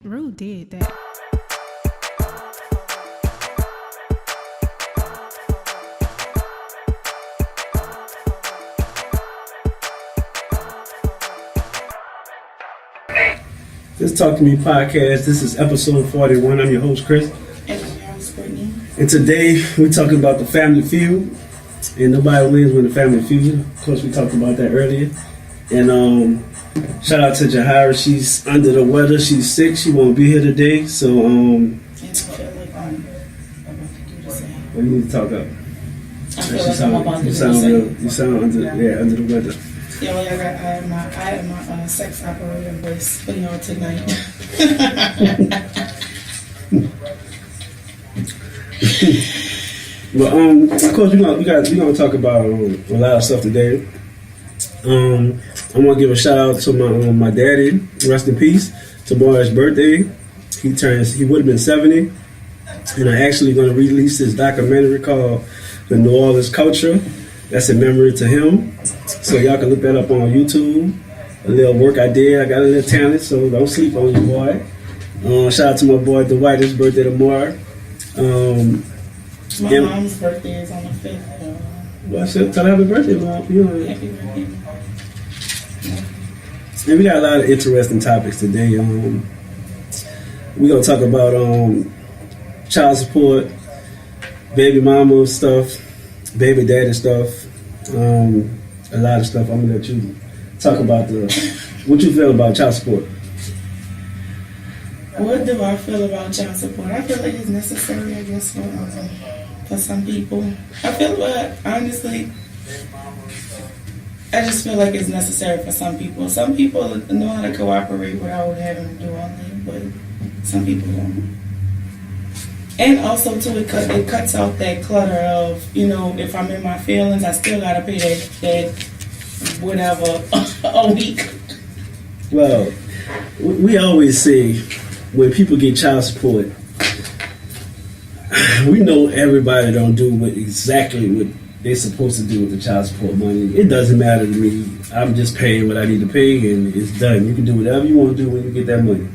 Rude did that. This Talk to Me podcast. This is episode 41. I'm your host, Chris. And I'm your host, Brittany. And today we're talking about the family feud. And nobody wins when the family feud. Of course, we talked about that earlier. And shout out to Jahira. She's under the weather. She's sick. She won't be here today. So And I feel like I'm about to do the same. we need to talk up. I feel like I'm about to do the same. You sound under the weather. Yeah, well, I have my sex operator voice for y'all tonight. But of course, we're gonna talk about a lot of stuff today. I want to give a shout out to my daddy. Rest in peace. Tomorrow's birthday. He would have been 70, and I'm actually going to release this documentary called "The New Orleans Culture." That's in memory to him. So y'all can look that up on YouTube. A little work I did. I got a little talent, so don't sleep on your boy. Shout out to my boy Dwight. His birthday tomorrow. My mom's birthday is on the 5th. Well, I said, tell her happy birthday, Mom. You know, Happy birthday. and we got a lot of interesting topics today. We're going to talk about child support, baby mama stuff, baby daddy stuff, a lot of stuff. I'm going to let you talk about what you feel about child support. What do I feel about child support? I feel like it's necessary, I guess, for some people. I feel like, honestly, I just feel like it's necessary for some people. Some people know how to cooperate without having to do all that, but some people don't. And also, too, it cuts out that clutter of, if I'm in my feelings, I still got to pay that whatever a week. Well, we always say when people get child support, we know everybody don't do exactly what they're supposed to do with the child support money. It doesn't matter to me. I'm just paying what I need to pay, and it's done. You can do whatever you want to do when you get that money.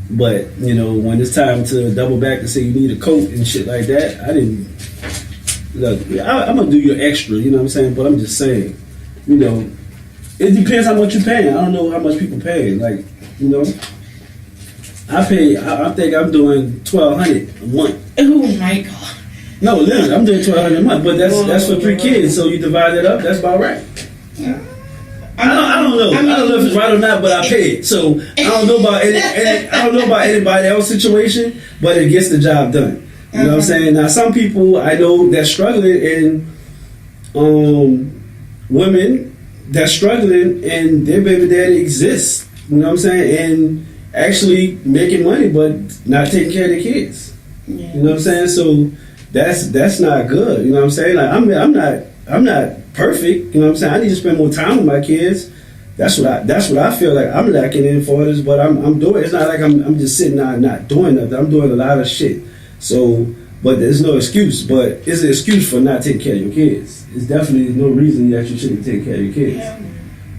But, when it's time to double back and say you need a coat and shit like that, I'm going to do your extra, you know what I'm saying? But I'm just saying, it depends how much you're paying. I don't know how much people pay. I think I'm doing $1,200 a month. Oh my God. No, literally, I'm doing $1,200 a month, but that's for 3 kids, so you divide it up, that's about right. I don't know. I don't know if it's right or not, but I pay it. So I don't know about anybody else's situation, but it gets the job done. You know what I'm saying? Now some people I know that's struggling, and women that's struggling and their baby daddy exists. You know what I'm saying? And actually making money but not taking care of their kids. Yeah. You know what I'm saying? So that's not good. You know what I'm saying? Like I'm not perfect. You know what I'm saying? I need to spend more time with my kids. That's what I feel like I'm lacking in for this, but I'm doing. It's not like I'm just sitting there not doing nothing. I'm doing a lot of shit. So, but there's no excuse. But it's an excuse for not taking care of your kids. It's definitely no reason that you shouldn't take care of your kids. Yeah.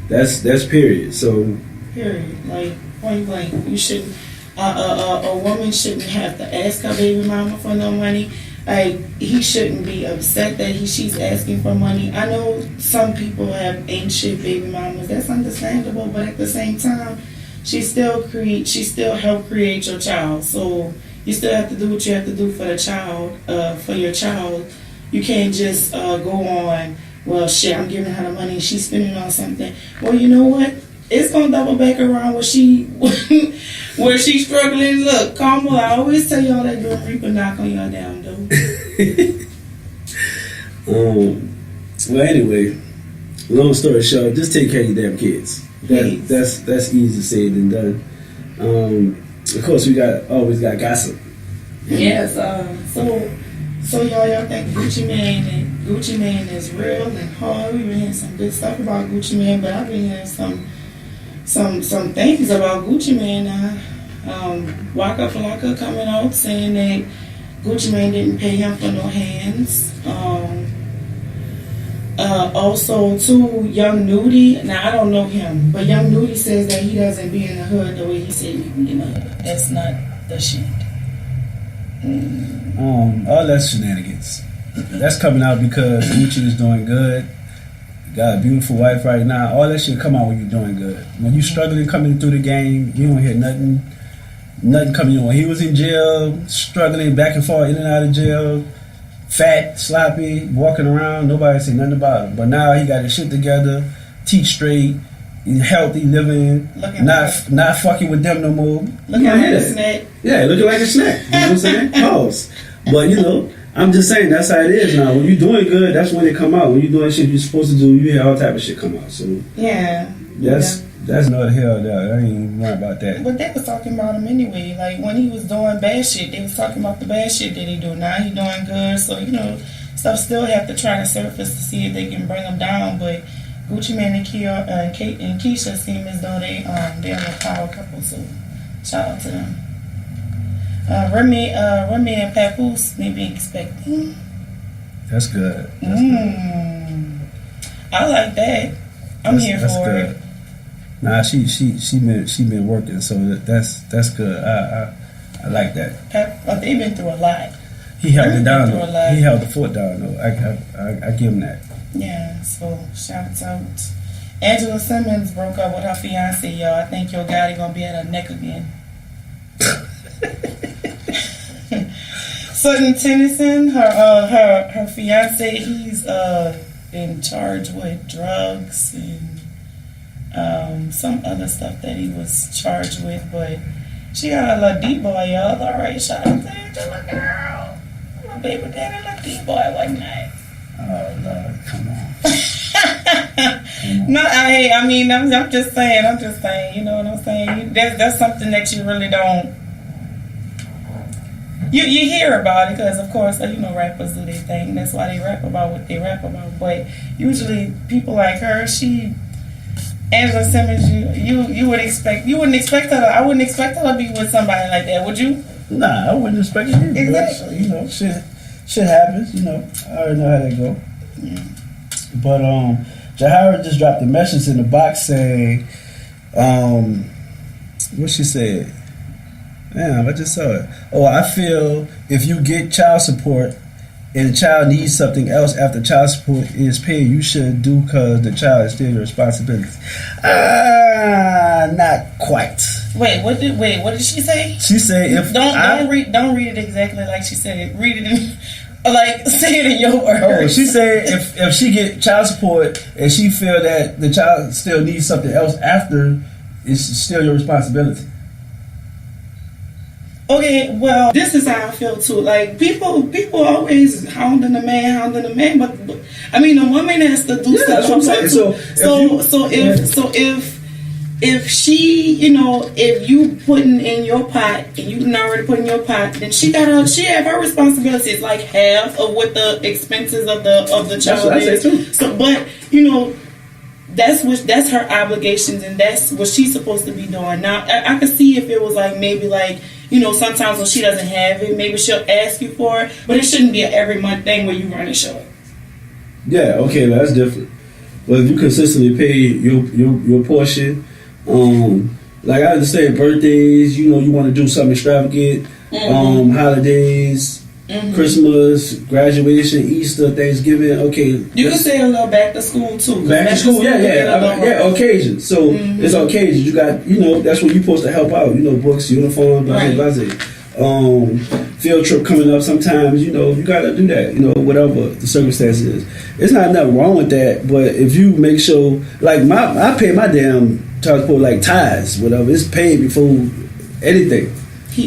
That's period. So period. Like point blank, you shouldn't. A woman shouldn't have to ask her baby mama for no money. Like, he shouldn't be upset that she's asking for money. I know some people have ain't shit baby mamas. That's understandable, but at the same time, she still helped create your child. So you still have to do what you have to do for the child, for your child. You can't just go on, well, shit, I'm giving her the money and she's spending on something. Well, you know what? It's gonna double back around where she's struggling. Look, Carmel, I always tell y'all that Grim Reaper knock on y'all down though. Well, anyway, long story short, just take care of your damn kids. That's easy said than done. Of course, we always got gossip. Yes. So y'all think Gucci Mane is real and hard. We've been hearing some good stuff about Gucci Mane, but I've been hearing some things about Gucci Mane now. Waka Flocka coming out saying that Gucci Mane didn't pay him for no hands. Also, too, Young Nudie. Now I don't know him, but Young Nudie says that he doesn't be in the hood the way he said he be in the hood. That's not the shit. All that's shenanigans. That's coming out because Gucci is doing good. Got a beautiful wife right now. All that shit come out when you're doing good. When you struggling coming through the game, you don't hear nothing coming in. When he was in jail, struggling back and forth in and out of jail, fat, sloppy, walking around, nobody say nothing about him. But now he got his shit together, teeth straight, healthy, living, not fucking with them no more. Looking like a snack. Yeah, looking like a snack. You know what I'm saying? Pause. But I'm just saying that's how it is now. When you're doing good, that's when it come out. When you're doing shit you're supposed to do, you hear all type of shit come out. So yeah, that's no hell there. I ain't even worried about that. But they was talking about him anyway. Like when he was doing bad shit, they was talking about the bad shit that he do. Now he doing good, so stuff still have to try to surface to see if they can bring him down. But Gucci Mane and Keisha seem as though they're a power couple. So shout out to them. Remy and Papoose may be expecting. That's good. I like that. I'm here for good. it. Nah, she been working, so that's good. I like that. They've been through a lot. He held it down though. He held the fort down though. I give him that. Yeah. So shouts out. Angela Simmons broke up with her fiance, y'all. I think Yo Gotti gonna be at her neck again. Sutton Tennyson, her fiance, he's in charge with drugs and some other stuff that he was charged with, but she got a little D-boy, y'all. All right, shout out to Angela, girl. My baby daddy, little D-boy one night. Oh Lord, come on. No, I mean, I'm just saying. You know what I'm saying? That's something that you really don't. You hear about it because, of course, rappers do their thing. That's why they rap about what they rap about. But usually, people like her, Angela Simmons, you wouldn't expect her. I wouldn't expect her to be with somebody like that. Would you? Nah, I wouldn't expect it either. Exactly. But, shit happens. I already know how they go. Yeah. But Jahara just dropped a message in the box saying, what she said. Damn, I just saw it. Oh, I feel if you get child support and the child needs something else after child support is paid, you should do because the child is still your responsibility. Not quite. Wait, what did she say? She said if don't read it exactly like she said it. Read it say it in your words. Oh, she said if she get child support and she feel that the child still needs something else after, it's still your responsibility. Okay, well, this is how I feel too. Like people always hounding the man, but I mean, a woman has to do stuff. That's what I'm saying. If she, if you putting in your pot and you didn't already put in your pot, then she have her responsibilities, like half of what the expenses of the child is. So, but that's her obligations and that's what she's supposed to be doing. Now, I could see if it was maybe sometimes when she doesn't have it, maybe she'll ask you for it, but it shouldn't be an every month thing where you run and show it. Yeah, okay, that's different. But if you consistently pay your portion, like I understand birthdays, you want to do something extravagant, holidays, Christmas, graduation, Easter, Thanksgiving. Okay, you can say a little back to school too. Back to school, yeah, occasions. So it's occasions. You got, that's when you're supposed to help out. Books, uniform, blah blah blah. Field trip coming up. Sometimes you got to do that. Whatever the circumstances is. It's not nothing wrong with that. But if you make sure, like I pay my damn child support like tithes, whatever. It's paid before anything.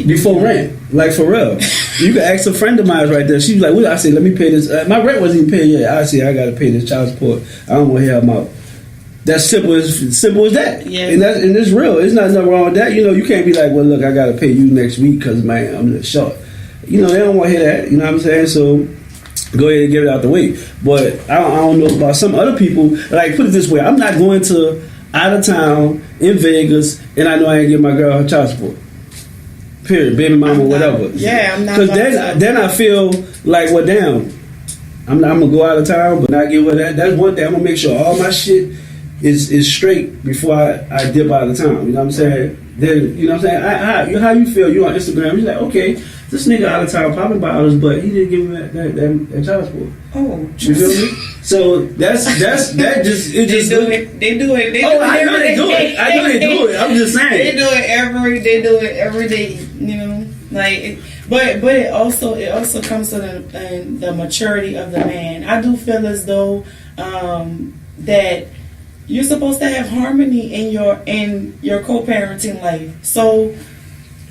Before rent, like for real. You can ask a friend of mine right there. She's like, "Well," I said, "Let me pay this." My rent wasn't even paid yet. I said, "I got to pay this child support. I don't want to hear them out." That's simple as that. Yeah. And it's real. There's nothing wrong with that. You can't be like, "Well, look, I got to pay you next week because man, I'm just short." They don't want to hear that. You know what I'm saying? So go ahead and get it out the way. But I don't know about some other people. Like, put it this way: I'm not going to out of town in Vegas, and I know I ain't give my girl her child support. Period, baby mama, whatever. Yeah, I'm not. Because then I feel like, well, damn, I'm gonna go out of town, but not give her that. That's one thing. I'm gonna make sure all my shit is straight before I dip out of town. You know what I'm saying? Then you know what I'm saying. How you feel? You on Instagram? You're like, okay, this nigga out of town popping bottles, but he didn't give me that child support. Oh, you feel me? So that just They do it. Oh, I know they do it. I know they do it. I'm just saying. They do it every day. You know, like, but it also comes to the maturity of the man. I do feel as though that you're supposed to have harmony in your co-parenting life. So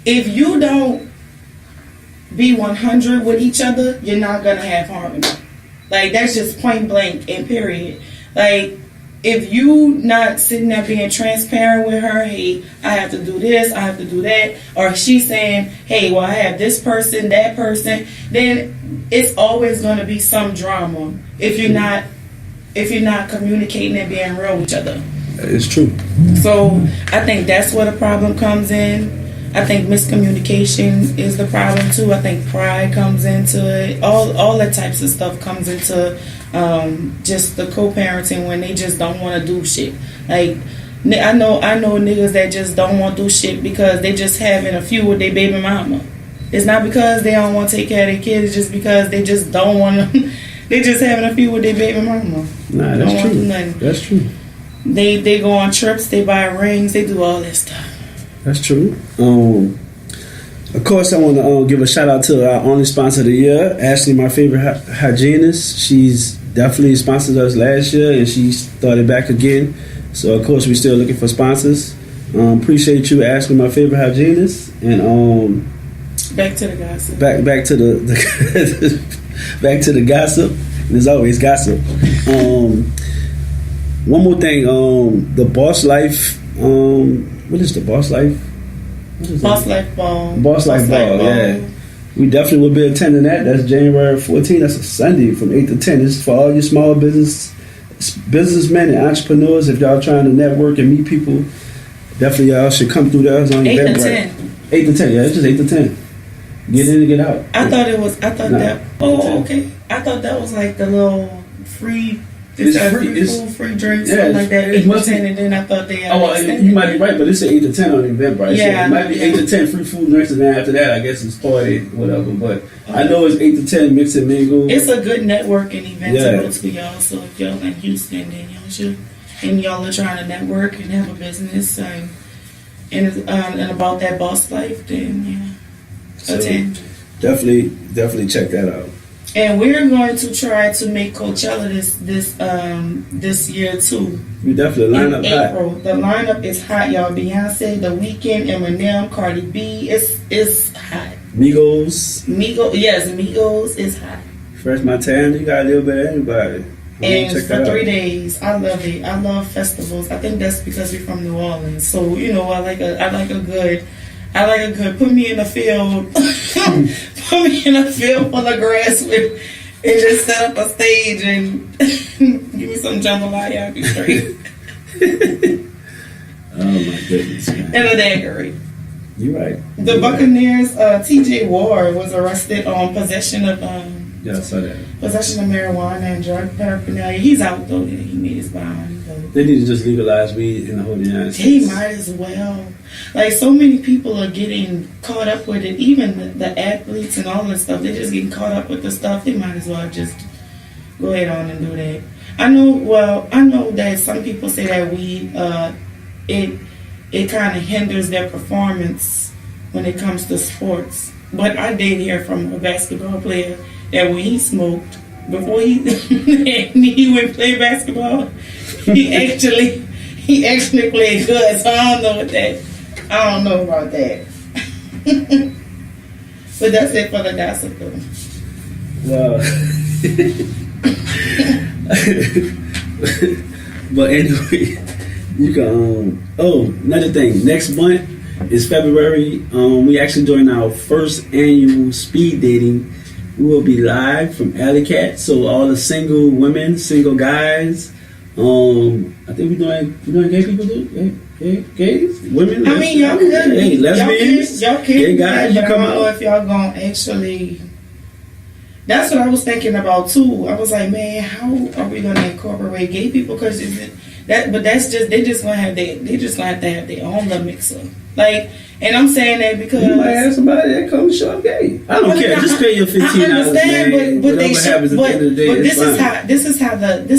if you don't be 100 with each other, you're not gonna have harmony. Like, that's just point blank and period. Like, if you not sitting there being transparent with her, hey, I have to do this, I have to do that, or she's saying, hey, well, I have this person, that person, then it's always going to be some drama if you're not communicating and being real with each other. It's true. So I think that's where the problem comes in. I think miscommunication is the problem too. I think pride comes into it. All that types of stuff comes into just the co-parenting when they just don't want to do shit. Like, I know niggas that just don't want to do shit because they just having a feud with their baby mama. It's not because they don't want to take care of their kids. It's just because they just don't want to. They just having a feud with their baby mama. Nah, that's true. That's true. They go on trips. They buy rings. They do all that stuff. That's true. Of course, I want to give a shout out to our only sponsor of the year, Ashley, my favorite hygienist. She's definitely sponsored us last year, and she started back again. So, of course, we're still looking for sponsors. Appreciate you, Ashley, my favorite hygienist. And back to the gossip. Back to the back to the gossip. There's always gossip. One more thing. The Boss Life. What is the Boss Life? Boss Life Ball. Boss Life Ball, yeah. We definitely will be attending that. That's January 14th. That's a Sunday from 8 to 10. This is for all your small businessmen and entrepreneurs. If y'all trying to network and meet people, definitely y'all should come through there. It's on 8 to 10. 8 to 10, yeah. It's just 8 to 10. Get in and get out. I thought that was like the little free. It's free drinks, yeah, something like that. 8 to 10, be, and then I thought they had. Oh, well, you might be right, but it's 8 to 10 on the Eventbrite. Yeah, so it might be 8 to 10 free food and drinks, and then after that, I guess it's party, whatever. But I know it's 8 to 10 mix and mingle. It's a good networking event to go to, y'all. So if y'all in Houston, then y'all should, and y'all are trying to network and have a business and about that boss life, then so attend. Definitely check that out. And we're going to try to make Coachella this year too. We definitely line up April. Hot. The lineup is hot, y'all. Beyonce, The Weeknd, Eminem, Cardi B. It's hot. Migos, yes, Migos is hot. Fresh Montana, you got a little bit of everybody. And for 3 days, I love it. I love festivals. I think that's because we're from New Orleans. So I like a good. Put me in a field. Put me in a field full of grass and just set up a stage and give me some jambalaya. I'll be straight. Oh my goodness, man. And a daiquiri. You're right. The Buccaneers, T.J. Ward was arrested on possession of yeah, I saw that. Possession of marijuana and drug paraphernalia. He's out though. He made his bond. They need to just legalize weed in the whole United States. He might as well. Like, so many people are getting caught up with it. Even the athletes and all this stuff, they're just getting caught up with the stuff. They might as well just go ahead on and do that. I know that some people say that weed, it kind of hinders their performance when it comes to sports. But I did hear from a basketball player that when he smoked, before he went play basketball, he actually played good. So I don't know about that. But that's it for the gossip though. Well, but anyway, you can. Another thing. Next month is February. We actually doing our first annual speed dating. We will be live from Alley Cat. So all the single women, single guys. I think we're doing gay people too. Gays, women. I mean, y'all could. Hey, lesbians. Y'all can. Gay guys, you come I don't know out. if y'all gonna actually. That's what I was thinking about too. I was like, man, how are we gonna incorporate gay people? Because that's just they just gonna have to have their own little mixer. Like, and I'm saying that because you might have somebody that comes show up gay. I don't care. Just pay your $15. I understand, man. but they should. But this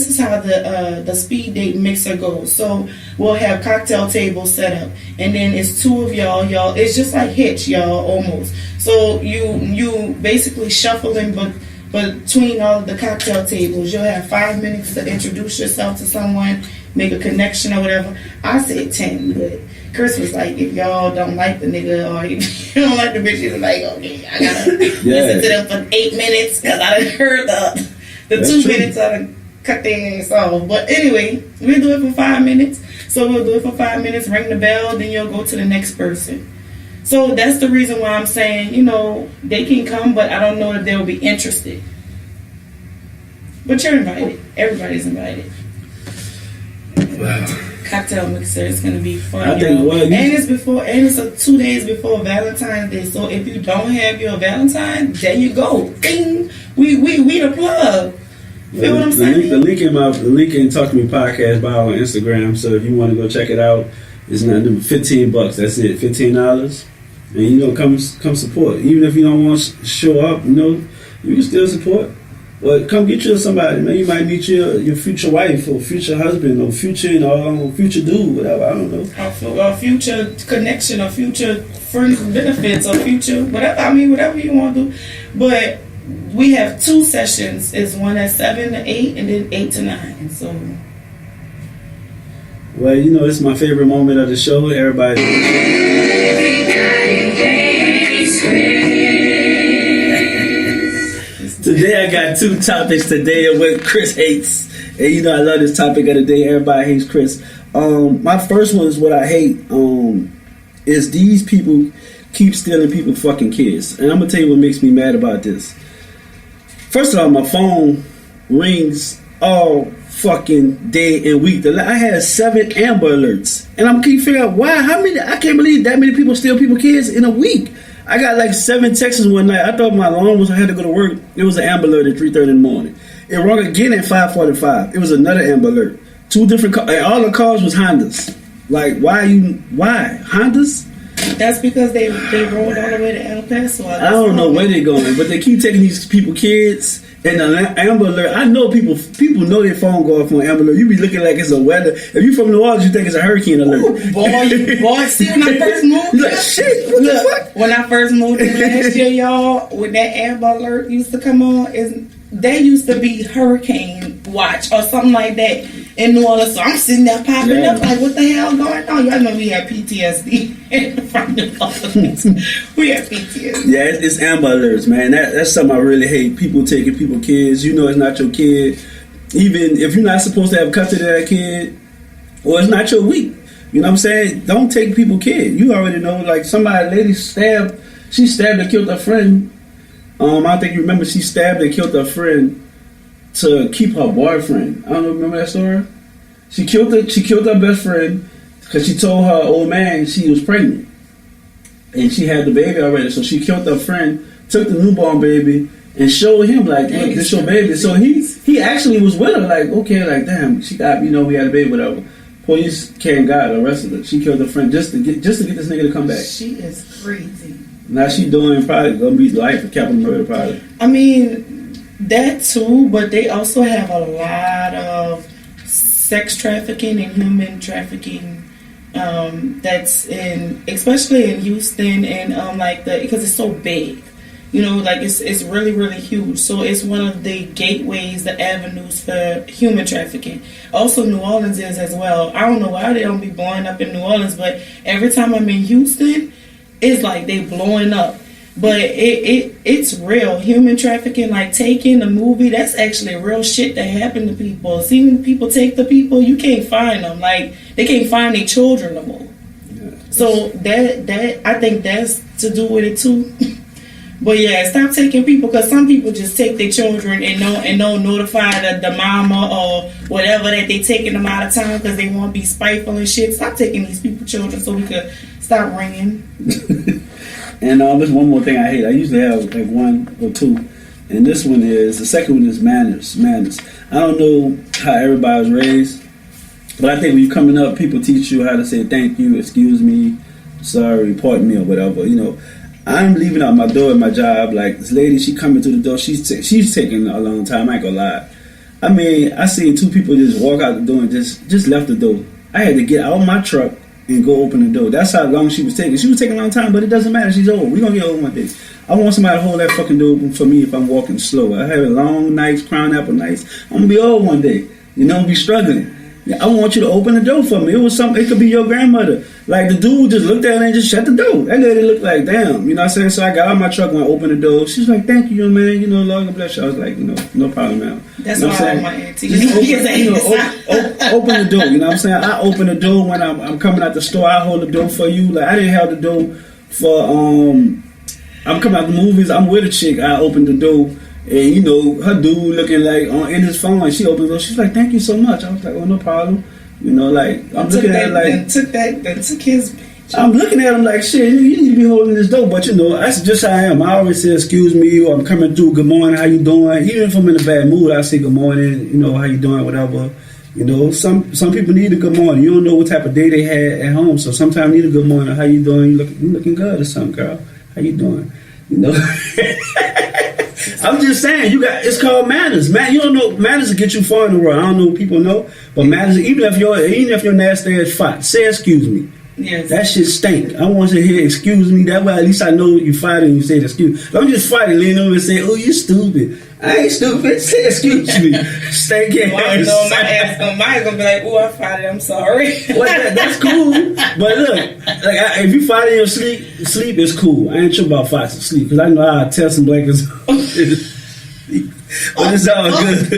is how the speed date mixer goes. So we'll have cocktail tables set up, and then it's two of y'all. It's just like Hitch, y'all, almost. So you basically shuffling, but between all of the cocktail tables, you'll have 5 minutes to introduce yourself to someone, make a connection or whatever. I said 10, but Chris was like, if y'all don't like the nigga or if you don't like the bitch, he was like, okay, I gotta listen to them for 8 minutes because I done heard the 2 minutes I done cut their ass off. But anyway, we'll do it for 5 minutes. So we'll do it for 5 minutes, ring the bell, then you'll go to the next person. So that's the reason why I'm saying, they can come, but I don't know if they'll be interested. But you're invited. Everybody's invited. Wow. Cocktail mixer is gonna be fun. I think it's 2 days before Valentine's Day. So if you don't have your Valentine, there you go. Ding. We the plug. Feel what I'm saying? The link in Talk to Me podcast bio on Instagram. So if you want to go check it out, it's not $15. That's it, $15. And come support. Even if you don't want to show up, you can still support. Well, come get you somebody, man. You might meet your future wife or future husband or future dude, whatever. I don't know. Or future connection or future friends and benefits or future whatever. I mean, whatever you want to do. But we have 2 sessions. It's one at 7 to 8 and then 8 to 9. So. Well, it's my favorite moment of the show. Everybody. Today I got 2 topics today of what Chris hates. And I love this topic of the day. Everybody hates Chris. My first one is what I hate. Is these people keep stealing people's fucking kids. And I'm going to tell you what makes me mad about this. First of all, my phone rings all fucking day and week. I had 7 Amber Alerts. And I'm keep figuring out why. I can't believe that many people steal people's kids in a week. I got like 7 texts one night. I thought my alarm was I had to go to work. It was an Amber Alert at 3:30 in the morning. It rang again at 5:45. It was another Amber Alert. 2 different cars. And all the cars was Hondas. Like, why Hondas? That's because they rolled all the way to El Paso. I don't know where they're going, but they keep taking these people kids. And the Amber Alert, I know people know their phone go off on Amber Alert. You be looking like it's a weather. If you from New Orleans, you think it's a hurricane alert. Ooh, boy, see when I first moved? You're like, shit, what the fuck? When I first moved in last year, y'all, when that Amber Alert used to come on, there used to be hurricane watch or something like that in New Orleans. So I'm sitting there popping up like, what the hell going on? Y'all know we had PTSD from the Orleans. We had PTSD. Yeah, it's Amber Alerts, man. That's something I really hate. People taking people's kids. It's not your kid. Even if you're not supposed to have custody of that kid, or it's not your week. You know what I'm saying? Don't take people's kid. You already know, like lady stabbed and killed her friend. I don't think you remember, she stabbed and killed her friend to keep her boyfriend. I don't know, remember that story? She killed her best friend because she told her old man she was pregnant. And she had the baby already. So she killed her friend, took the newborn baby, and showed him, like, look, this your baby. So he actually was with her, like, okay, like, damn, she got, we had a baby, whatever. Police came, got her, arrested her. She killed her friend just to get this nigga to come back. She is crazy. Now she doing probably gonna be life for capital murder probably. I mean, that too, but they also have a lot of sex trafficking and human trafficking. That's especially in Houston and because it's so big. It's really, really huge. So it's one of the gateways, the avenues for human trafficking. Also, New Orleans is as well. I don't know why they don't be blowing up in New Orleans, but every time I'm in Houston, it's like they blowing up. But it's real. Human trafficking, like Taken, the movie, that's actually real shit that happened to people. See, when people take the people, you can't find them. Like, they can't find their children no more. Yeah. So that I think that's to do with it too. But yeah, stop taking people, because some people just take their children and don't notify the mama or whatever that they taking them out of town because they want to be spiteful and shit. Stop taking these people's children so we could stop ringing. And there's one more thing I hate. I usually have like 1 or 2. And this one is, the second one is manners. Manners. I don't know how everybody was raised, but I think when you're coming up, people teach you how to say thank you, excuse me, sorry, pardon me, or whatever. You know, I'm leaving out my door at my job. Like, this lady, she coming through the door. She's taking a long time. I ain't gonna lie. I mean, I seen two people just walk out the door and just left the door. I had to get out of my truck and go open the door. That's how long she was taking. She was taking a long time, but it doesn't matter. She's old. We're going to get old one day. I want somebody to hold that fucking door open for me if I'm walking slow. I have a long nights, crown apple nights. I'm going to be old one day. You know, be struggling. I want you to open the door for me. It could be your grandmother. Like, the dude just looked at her and just shut the door. That lady looked like, damn. You know what I'm saying? So I got out of my truck and I opened the door. She's like, thank you, young man. You know, Lord God bless you. I was like, you know, no problem, man. That's you know why I want my auntie. Open the door. You know what I'm saying? I open the door when I'm coming out the store. I hold the door for you. Like, I didn't have the door for, I'm coming out the movies. I'm with a chick. I opened the door. And, you know, her dude looking like in his phone. She opened the door. She's like, thank you so much. I was like, oh, no problem. You know, like, I'm looking at it like... took his... I'm looking at him like, shit, you need to be holding this door. But, you know, that's just how I am. I always say, excuse me, or I'm coming through, good morning, how you doing? Even if I'm in a bad mood, I say good morning, you know, how you doing, whatever. You know, some people need a good morning. You don't know what type of day they had at home. So sometimes you need a good morning. How you doing? You looking good or something, girl. How you doing? You know? I'm just saying, it's called manners. Man, you don't know, manners will get you far in the world. I don't know what people know, but manners, even if you're nasty as fuck, say excuse me. Yes. That shit stink. I want you to hear excuse me. That way at least I know you fight and you say excuse. Don't just fight and lean over and say, oh, you stupid. I ain't stupid. Say excuse me. Stink ass. Well, my ass gonna be like, oh, I farted, I'm sorry. Well, that's cool. But look, like, if you fight in your sleep is cool. I ain't sure about fighting sleep because I know I'll tell some blankets. But it's all good.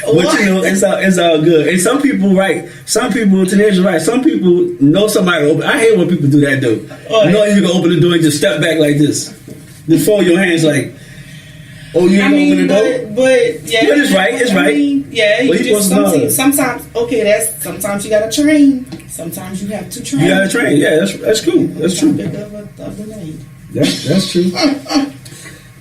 But you know, it's all good. And some people, teenagers, right? Some people know somebody open. I hate when people do that though. You know, you can open the door and just step back like this. Just fold your hands like, oh, you ain't open the door? But yeah. But it's right, it's right. Yeah, you just sometimes you gotta train. Sometimes you have to train. You gotta train, yeah, that's cool. That's true. That's true.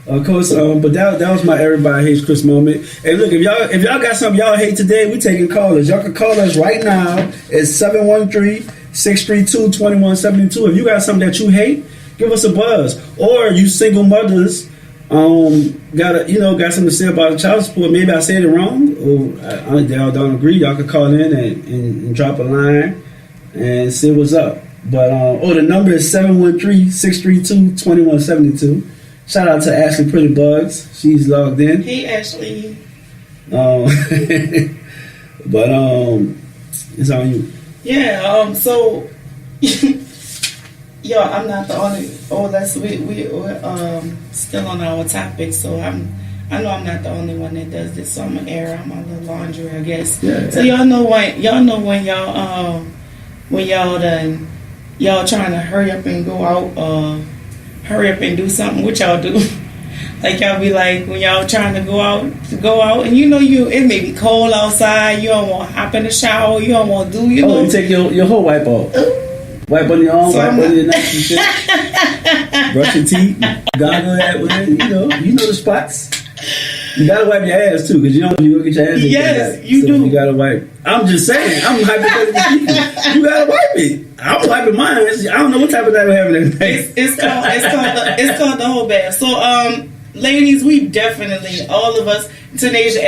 Of course, but that was my everybody hates Chris moment. Hey, look, if y'all got something y'all hate today, we taking callers. Y'all can call us right now. It's 713-632-2172. If you got something that you hate, give us a buzz. Or you single mothers got something to say about child support. Maybe I said it wrong, or y'all don't agree. Y'all can call in and drop a line and see what's up. But the number is 713-632-2172. Shout out to Ashley Pretty Bugs. She's logged in. Hey, Ashley. But it's on you. Yeah. So, yo, I'm not the only. Oh, we're still on our topic. So I know I'm not the only one that does this. So I'm gonna air out my little laundry, I guess. Yeah. So y'all know when y'all trying to hurry up and go out. Hurry up and do something. What y'all do? Like y'all be like when y'all trying to go out, and you know it may be cold outside. You don't want to hop in the shower. You don't want to do. You take your whole wipe off. Wipe on your arm, wipe on your neck and shit. Brush your teeth, gargle that way. You know the spots. You gotta wipe your ass too, because you go get your ass. Yes, you do. You gotta wipe. I'm just saying. I'm hypothetical people. You gotta wipe it. I'm wiping mine. I don't know what type of night we're having today. It's called the whole bath. So, ladies, we definitely, all of us, Tanasia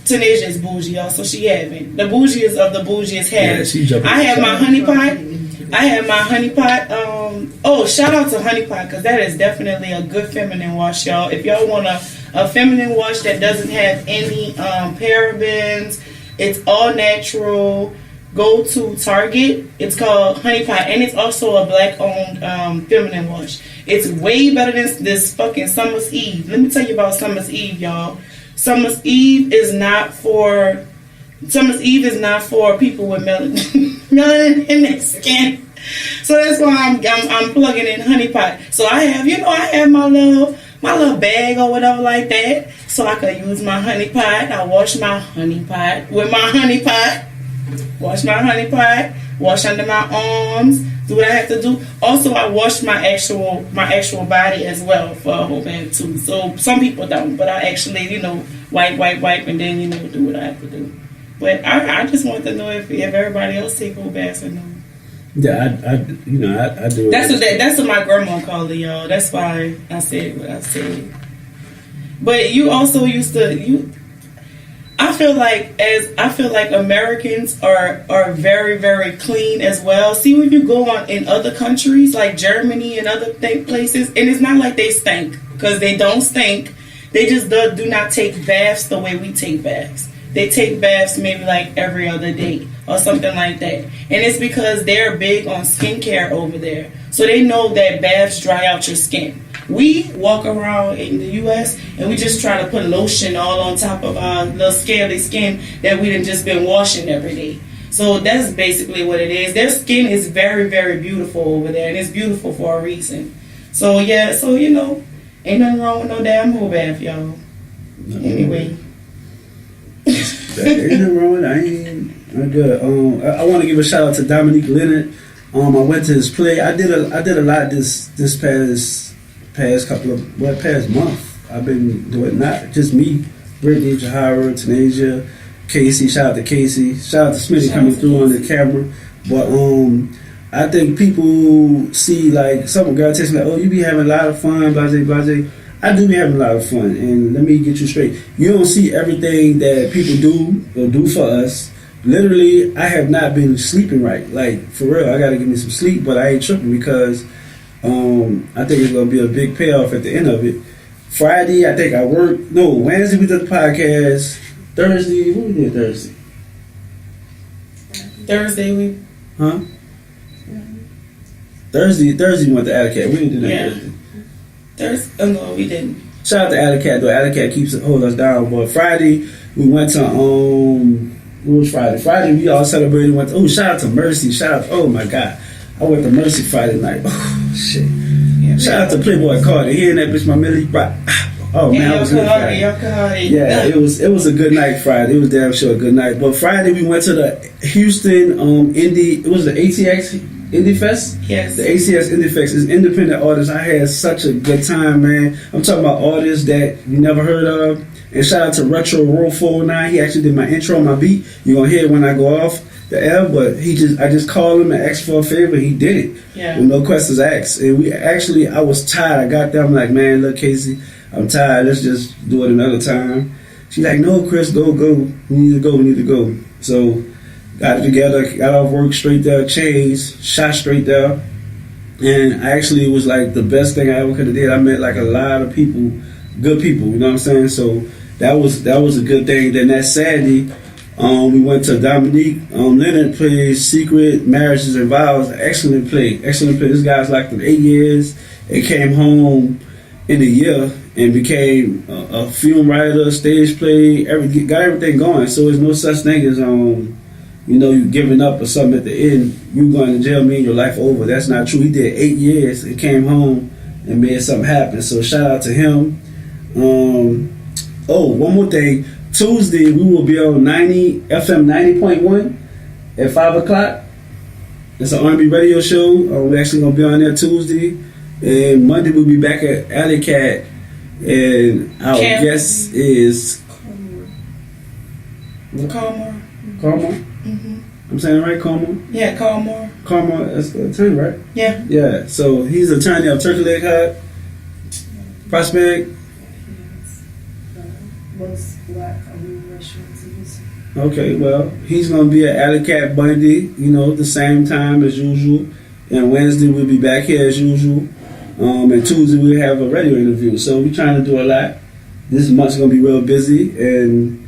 is bougie, y'all. So she having the bougiest of the bougiest have. Yeah, she jumping. I have my honey pot. Shout out to honey pot because that is definitely a good feminine wash, y'all. If y'all want a feminine wash that doesn't have any parabens, it's all natural. Go to Target. It's called Honey Pot, and it's also a black-owned feminine wash. It's way better than this fucking Summer's Eve. Let me tell you about Summer's Eve, y'all. Summer's Eve is not for people with melanin in their skin. So that's why I'm plugging in Honey Pot. So I have my little bag or whatever like that. So I could use my honey pot. I wash my honey pot with my honey pot. Wash my honey pot, wash under my arms, do what I have to do. Also, I wash my actual body as well for a whole bath too. So some people don't, but I actually, wipe, and then do what I have to do. But I just want to know if everybody else take whole baths or no. Yeah, I do. That's what my grandma called it, y'all. That's why I said what I said. But you also used to I feel like Americans are very, very clean as well. See, when you go on in other countries like Germany and other places, and it's not like they stink, because they don't stink. They just do not take baths the way we take baths. They take baths maybe like every other day or something like that. And it's because they're big on skincare over there. So they know that baths dry out your skin. We walk around in the U.S. and we just try to put lotion all on top of our little scaly skin that we done just been washing every day. So that's basically what it is. Their skin is very, very beautiful over there, and it's beautiful for a reason. So yeah, ain't nothing wrong with no damn whole bath, y'all. Anyway. Ain't nothing wrong with it. I'm good. I want to give a shout out to Dominique Leonard. I went to his play. I did a lot this past month. I've been doing not just me, Brittany, Jahara, Tanasia, Casey. Shout out to Casey. Shout out to Smitty coming through on the camera. But I think people see like some girl text me like, "Oh, you be having a lot of fun, blase, blase." I do be having a lot of fun, and let me get you straight. You don't see everything that people do for us. Literally, I have not been sleeping right. Like, for real, I got to give me some sleep, but I ain't tripping because I think it's going to be a big payoff at the end of it. Friday, I think I worked. No, Wednesday we did the podcast. Thursday, what we did Thursday? Thursday we went to Alley Cat. We didn't do that Thursday. No, we didn't. Shout out to Alley Cat, though. Alley Cat keeps holding us down. But Friday, we went to, what was Friday? Friday, we all celebrated. Shout out to Mercy. Oh, my God. I went to Mercy Friday night. Oh, shit. Yeah, shout out to Playboy Carter. Hearing that bitch, my Millie. Oh, man, I was good Friday. Yeah, it was a good night Friday. It was damn sure a good night. But Friday, we went to the Houston Indie, it was the ATX Indie Fest? Yes. The ACS Indie Fest is independent artists. I had such a good time, man. I'm talking about artists that you never heard of. And shout out to Retro Roll 409. He actually did my intro on my beat. You're going to hear it when I go off the air, but I just called him and asked for a favor. He did it. Yeah. With no questions asked. And I was tired. I got there. I'm like, man, look, Casey, I'm tired. Let's just do it another time. She's like, no, Chris, go. We need to go. So, got it together, got off work straight there, changed, shot straight there. And actually, it was like the best thing I ever could have did. I met like a lot of people, good people, you know what I'm saying? So that was a good thing. Then that Saturday, we went to Dominique Leonard plays Secret Marriages and Vows. Excellent play. This guy's like for 8 years and came home in a year and became a film writer, stage play, got everything going. So there's no such thing as you giving up or something at the end, you going to jail, mean your life over. That's not true. He did 8 years and came home and made something happen. So shout out to him. One more thing. Tuesday we will be on FM 90.1 at 5 o'clock. It's an R&B radio show. We're actually going to be on there Tuesday. And Monday we'll be back at Alley Cat. And our guest is Carmore. Mm-hmm. I'm saying it right, Carmore? Yeah, Carmore. Carmore, that's the attorney, right? Yeah. Yeah, so he's the attorney of Turkey Leg Hut, Prospect. Okay, well, he's going to be at Alley Cat Bundy, the same time as usual. And Wednesday we'll be back here as usual. And Tuesday we'll have a radio interview. So we're trying to do a lot. This month's going to be real busy. And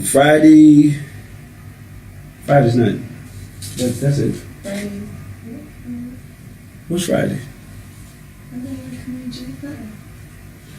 Friday's nothing. That's it. Friday. What's Friday?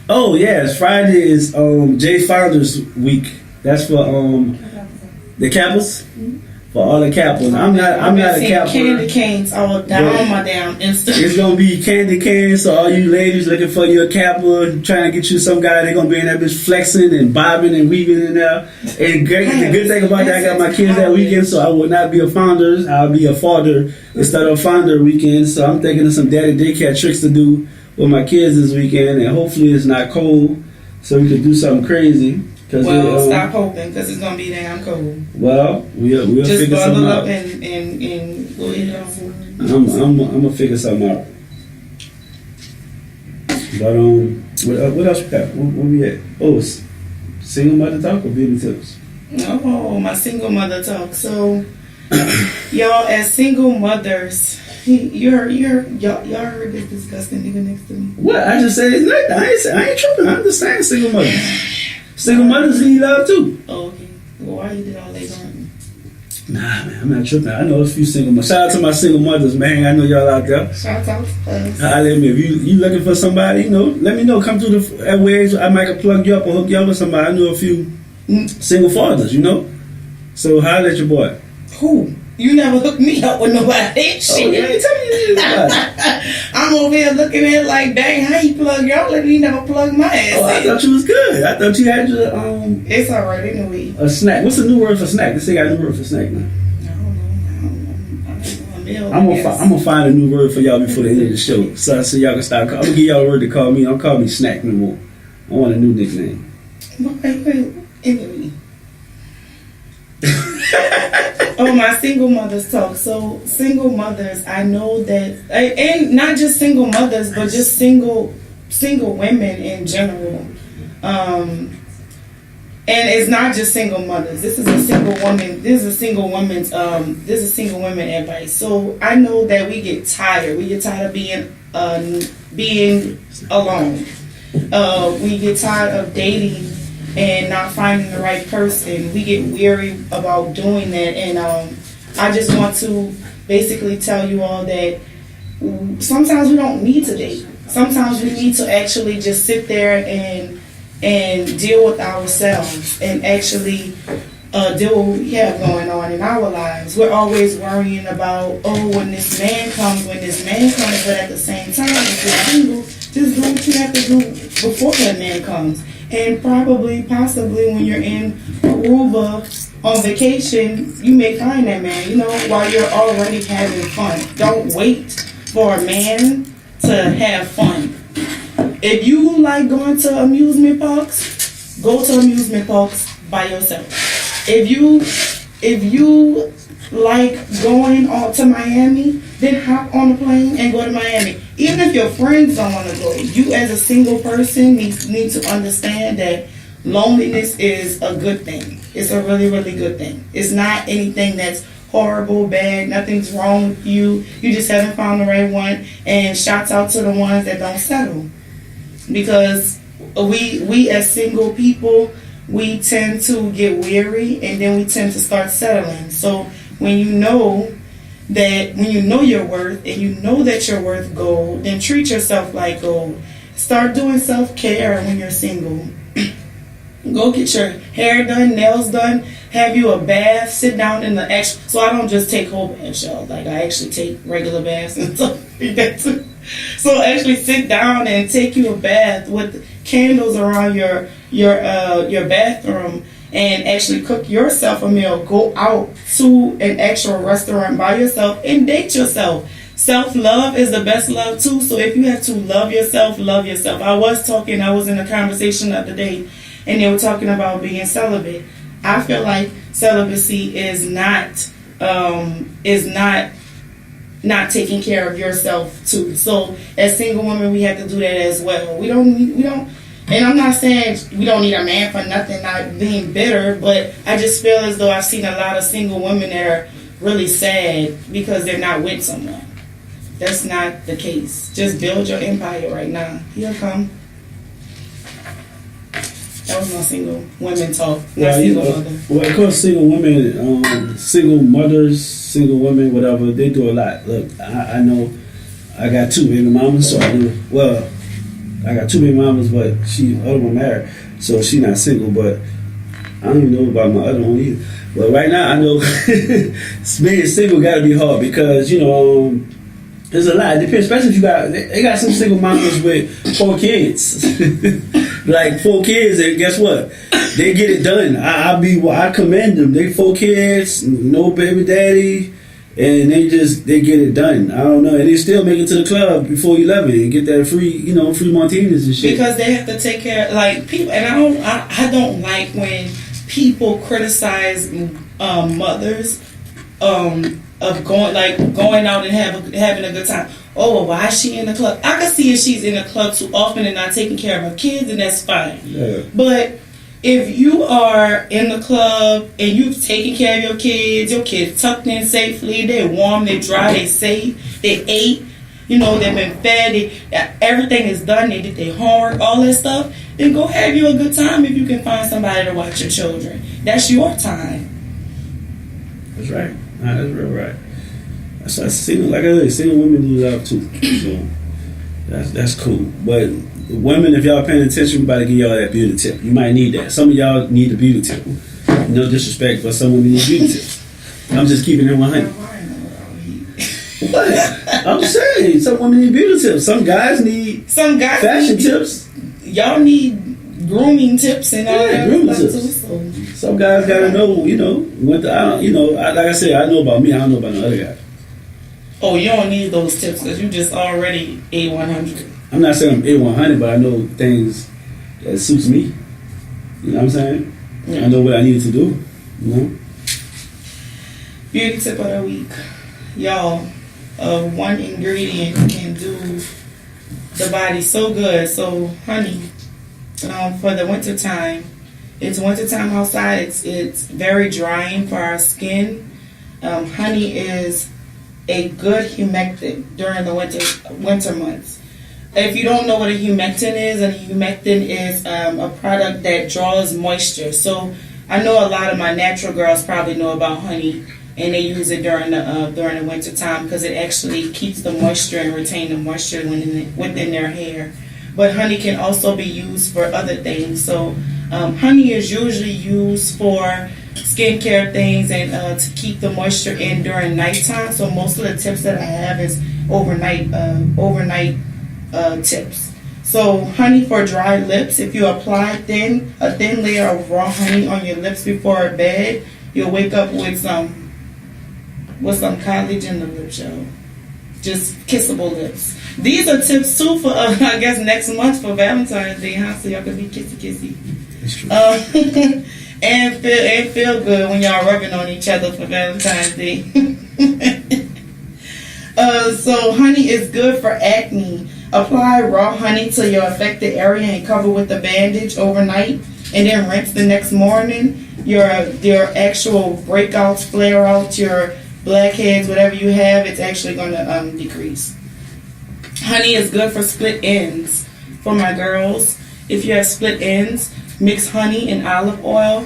Oh yes, Friday is J Founders Week. That's for the Kappas. Mm-hmm. for all the Kappas. I'm not a Kappa. Candy canes all down my damn Instagram. It's gonna be candy canes. So all you ladies looking for your Kappa, trying to get you some guy, they're gonna be in that bitch flexing and bobbing and weaving in there. And great, the good thing about that, I got my kids that weekend, so I will not be a founder. I'll be a father instead of a founder weekend. So I'm thinking of some daddy daycare tricks to do with my kids this weekend, and hopefully it's not cold, so we could do something crazy. Well, stop hoping, because it's gonna be damn cold. Well, we'll just figure something out. Just bundle up and go ahead on. I'm gonna figure something out. But what else we got? Where we at? Oh, single mother talk or beauty tips? Oh, my single mother talk. So, y'all, as single mothers, y'all heard this disgusting nigga next to me. What? I just said it's nothing. I ain't tripping. I'm just saying single mothers. Single mothers need love too. Oh, okay. Well, why you did all that on? Nah, man, I'm not tripping. I know a few single mothers. Shout out to my single mothers, man. I know y'all out there. Shout out to us. Holla at me. If you looking for somebody, let me know. Come through the ways. I might plug you up or hook you up with somebody. I know a few single fathers, So holla at your boy. Who? You never hooked me up with nobody. Shit. Oh, you ain't telling me nobody. I'm over here looking at it like, dang, how you plug y'all? Like you never plugged my ass. Oh, I thought you was good. I thought you had your It's alright anyway. A snack. What's the new word for snack? They got a new word for snack now. I'm gonna find a new word for y'all before the end of the show, so y'all can start. I'm gonna give y'all a word to call me. Don't call me snack no more. I want a new nickname. Wait. Anyway. Oh, my single mothers talk. So single mothers, I know that, and not just single mothers, but just single women in general. And it's not just single mothers. This is a single woman. This is a single woman's. This is single women advice. So I know that we get tired. We get tired of being alone. We get tired of dating and not finding the right person. We get weary about doing that, and I just want to basically tell you all that sometimes we don't need to date. Sometimes we need to actually just sit there and deal with ourselves and actually deal with what we have going on in our lives. We're always worrying about, when this man comes, but at the same time, if you're single, just do what you have to do before that man comes. And possibly when you're in Aruba on vacation, you may find that man, while you're already having fun. Don't wait for a man to have fun. If you like going to amusement parks, go to amusement parks by yourself. If you like going to Miami, then hop on a plane and go to Miami. Even if your friends don't want to go, you as a single person need to understand that loneliness is a good thing. It's a really, really good thing. It's not anything that's horrible, bad, nothing's wrong with you. You just haven't found the right one. And shouts out to the ones that don't settle. Because we as single people, we tend to get weary and then we tend to start settling. So when you know your worth and you know that you're worth gold, then treat yourself like gold. Start doing self-care when you're single. Go get your hair done, nails done, have you a bath, sit down in the extra. So I don't just take whole baths, y'all. Like I actually take regular baths and stuff like that too. So actually sit down and take you a bath with candles around your bathroom and actually cook yourself a meal. Go out to an actual restaurant by yourself and date yourself. Self-love is the best love too. So if you have to love yourself, love yourself. I was in a conversation the other day and they were talking about being celibate. I feel like celibacy is not taking care of yourself too. So as single women, we have to do that as well. We don't, and I'm not saying we don't need a man for nothing, not being bitter, but I just feel as though I've seen a lot of single women that are really sad because they're not with someone. That's not the case. Just build your empire right now. Here come. That was my single women talk. Well, of course, single women, single mothers, single women, whatever, they do a lot. Look, I know I got 2 baby mamas, so I do. Well, I got 2 baby mamas, but other one married, so she not single. But I don't even know about my other one either. But right now, I know being single got to be hard because there's a lot. It depends, especially if they got some single moms with 4 kids, like 4 kids, and guess what? They get it done. I commend them. They 4 kids, no baby daddy, and they get it done. I don't know, and they still make it to the club before 11 and get that free martinis and shit. Because they have to take care of people, and I don't like when people criticize mothers of going out and having a good time. Oh, well, why is she in the club? I can see if she's in the club too often and not taking care of her kids, and that's fine. Yeah. But if you are in the club and you've taken care of your kids tucked in safely, they're warm, they're dry, they're safe, they ate, they've been fed, everything is done, they did their homework, all that stuff, then go have you a good time if you can find somebody to watch your children. That's your time. That's right. Nah, that's real right. That's why single women lose out too. So that's cool. But women, if y'all paying attention, we about to give y'all that beauty tip. You might need that. Some of y'all need the beauty tip. No disrespect, but some women need beauty tips. I'm just keeping it 100. What? I'm saying some women need beauty tips. Some guys need fashion tips. Y'all need grooming tips and all that grooming stuff tips. too. So. Some guys gotta know, like I said, I know about me. I don't know about no other guy. Oh, you don't need those tips because you just already A100. I'm not saying I'm A100, but I know things that suits me. You know what I'm saying? Yeah. I know what I need to do. Beauty tip of the week, y'all. One ingredient can do the body so good. So, honey, for the winter time, it's wintertime outside. It's very drying for our skin. Honey is a good humectant during the winter months. If you don't know what a humectant is a product that draws moisture. So I know a lot of my natural girls probably know about honey, and they use it during the winter time because it actually keeps the moisture and retain the moisture within their hair. But honey can also be used for other things. So honey is usually used for skincare things and to keep the moisture in during nighttime. So most of the tips that I have is overnight tips. So honey for dry lips. If you apply a thin layer of raw honey on your lips before bed, you'll wake up with some college in the lips, y'all. Just kissable lips. These are tips too for I guess next month for Valentine's Day, huh? So y'all can be kissy. That's true. And feel good when y'all rubbing on each other for Valentine's Day. So honey is good for acne. Apply raw honey to your affected area and cover with a bandage overnight, and then rinse the next morning. Your actual breakouts, flare outs, your blackheads, whatever you have, it's actually going to decrease. Honey is good for split ends. For my girls, if you have split ends, mix honey and olive oil,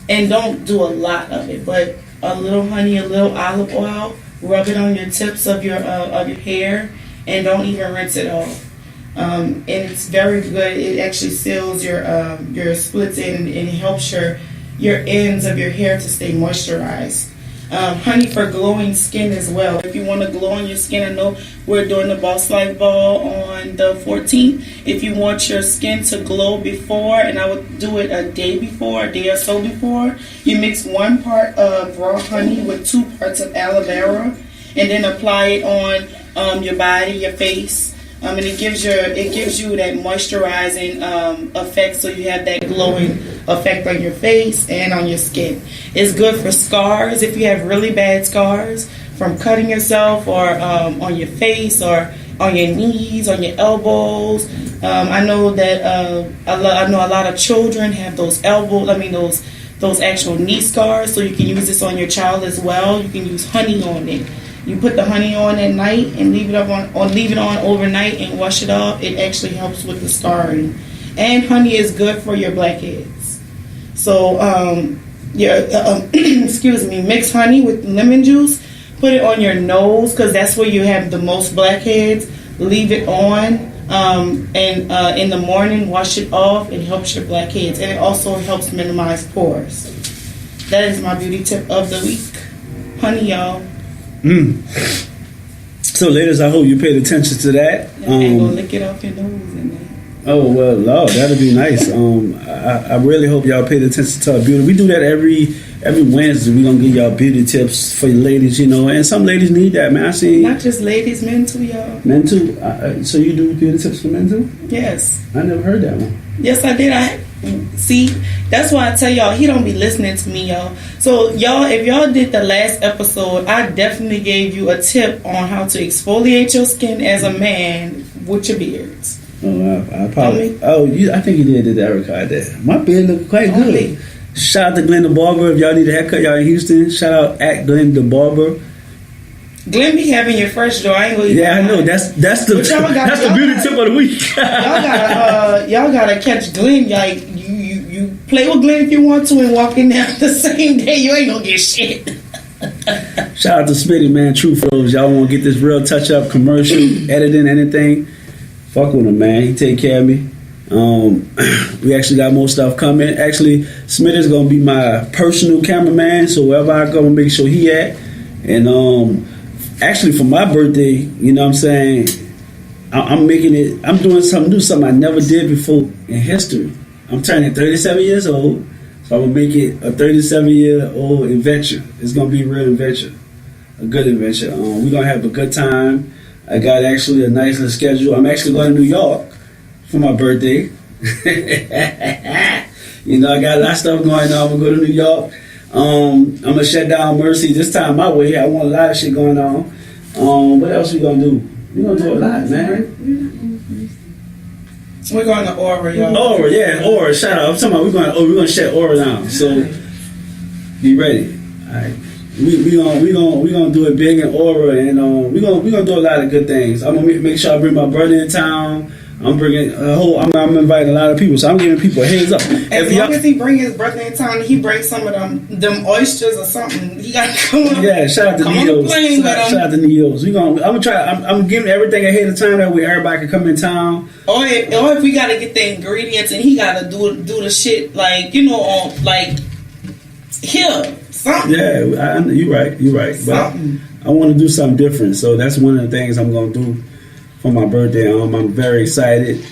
and don't do a lot of it, but a little honey, a little olive oil. Rub it on your tips of your hair, and don't even rinse it off. And it's very good. It actually seals your splits in, and it helps your ends of your hair to stay moisturized. Honey for glowing skin as well. If you want to glow on your skin, I know we're doing the Boss Life Ball on the 14th. If you want your skin to glow before, and I would do it a day or so before, you mix 1 part of raw honey with 2 parts of aloe vera, and then apply it on your body, your face. And it gives you that moisturizing effect, so you have that glowing effect on your face and on your skin. It's good for scars. If you have really bad scars from cutting yourself, or on your face, or on your knees, on your elbows. I know that I know a lot of children have those those actual knee scars. So you can use this on your child as well. You can use honey on it. You put the honey on at night and leave it on overnight and wash it off. It actually helps with the scarring. And honey is good for your blackheads. So excuse me, mix honey with lemon juice. Put it on your nose because that's where you have the most blackheads. Leave it on, and in the morning wash it off. It helps your blackheads, and it also helps minimize pores. that is my beauty tip of the week. Honey, y'all. So, ladies, I hope you paid attention to that. And go lick it off your nose and then. Oh, well, Lord, that'll be nice. I really hope y'all paid attention to our beauty. We do that every Wednesday. We're going to give y'all beauty tips for you ladies, and some ladies need that, man. I see. Not just ladies, men too, y'all. Men too? So you do beauty tips for men too? Yes. I never heard that one. Yes, I did. See, that's why I tell y'all, he don't be listening to me, y'all. So, y'all, if y'all did the last episode, I definitely gave you a tip on how to exfoliate your skin as a man with your beards. Oh, I probably. I think you did that record there. My beard look quite good. Shout out to Glenn the Barber. If y'all need a haircut, y'all in Houston, shout out at Glenn the Barber. Glenn be having your fresh though. I ain't gonna. Yeah, I know. That's the beauty tip of the week. y'all gotta catch Glenn. Like you play with Glenn if you want to, and walk in there the same day. You ain't gonna get shit. Shout out to Smitty, man. True flows. Y'all want to get this real touch up commercial, editing, anything? Fuck with him, man. He take care of me. We actually got more stuff coming. Actually, Smith is gonna be my personal cameraman, so wherever I go, make sure he at. And actually, for my birthday, you know what I'm saying, I'm making it. I'm doing something I never did before in history. I'm turning 37 years old, so I'm gonna make it a 37-year-old adventure. It's gonna be a real adventure, a good adventure. We're gonna have a good time. I got actually a nice little schedule. I'm actually going to New York for my birthday. I got a lot of stuff going on. I'm going to go to New York. I'm going to shut down Mercy this time my way. I want a lot of shit going on. What else we going to do? We're going to do a lot, man. We're going to Aura, y'all. Aura, yeah. Aura, shout out. I'm talking about we're going to shut Aura down. So, be ready. All right. We gonna do it big in Aura, and we gonna do a lot of good things. I'm gonna make sure I bring my brother in town. I'm inviting a lot of people, so I'm giving people a heads up. As long as he bring his brother in town, he brings some of them oysters or something. He got to come on. Yeah, shout out to Neos. Shout out to Neos. I'm giving everything ahead of time that way everybody can come in town. Or if we gotta get the ingredients and he gotta do the shit like here. Something. Yeah, you're right. But I want to do something different, so that's one of the things I'm going to do for my birthday. I'm very excited.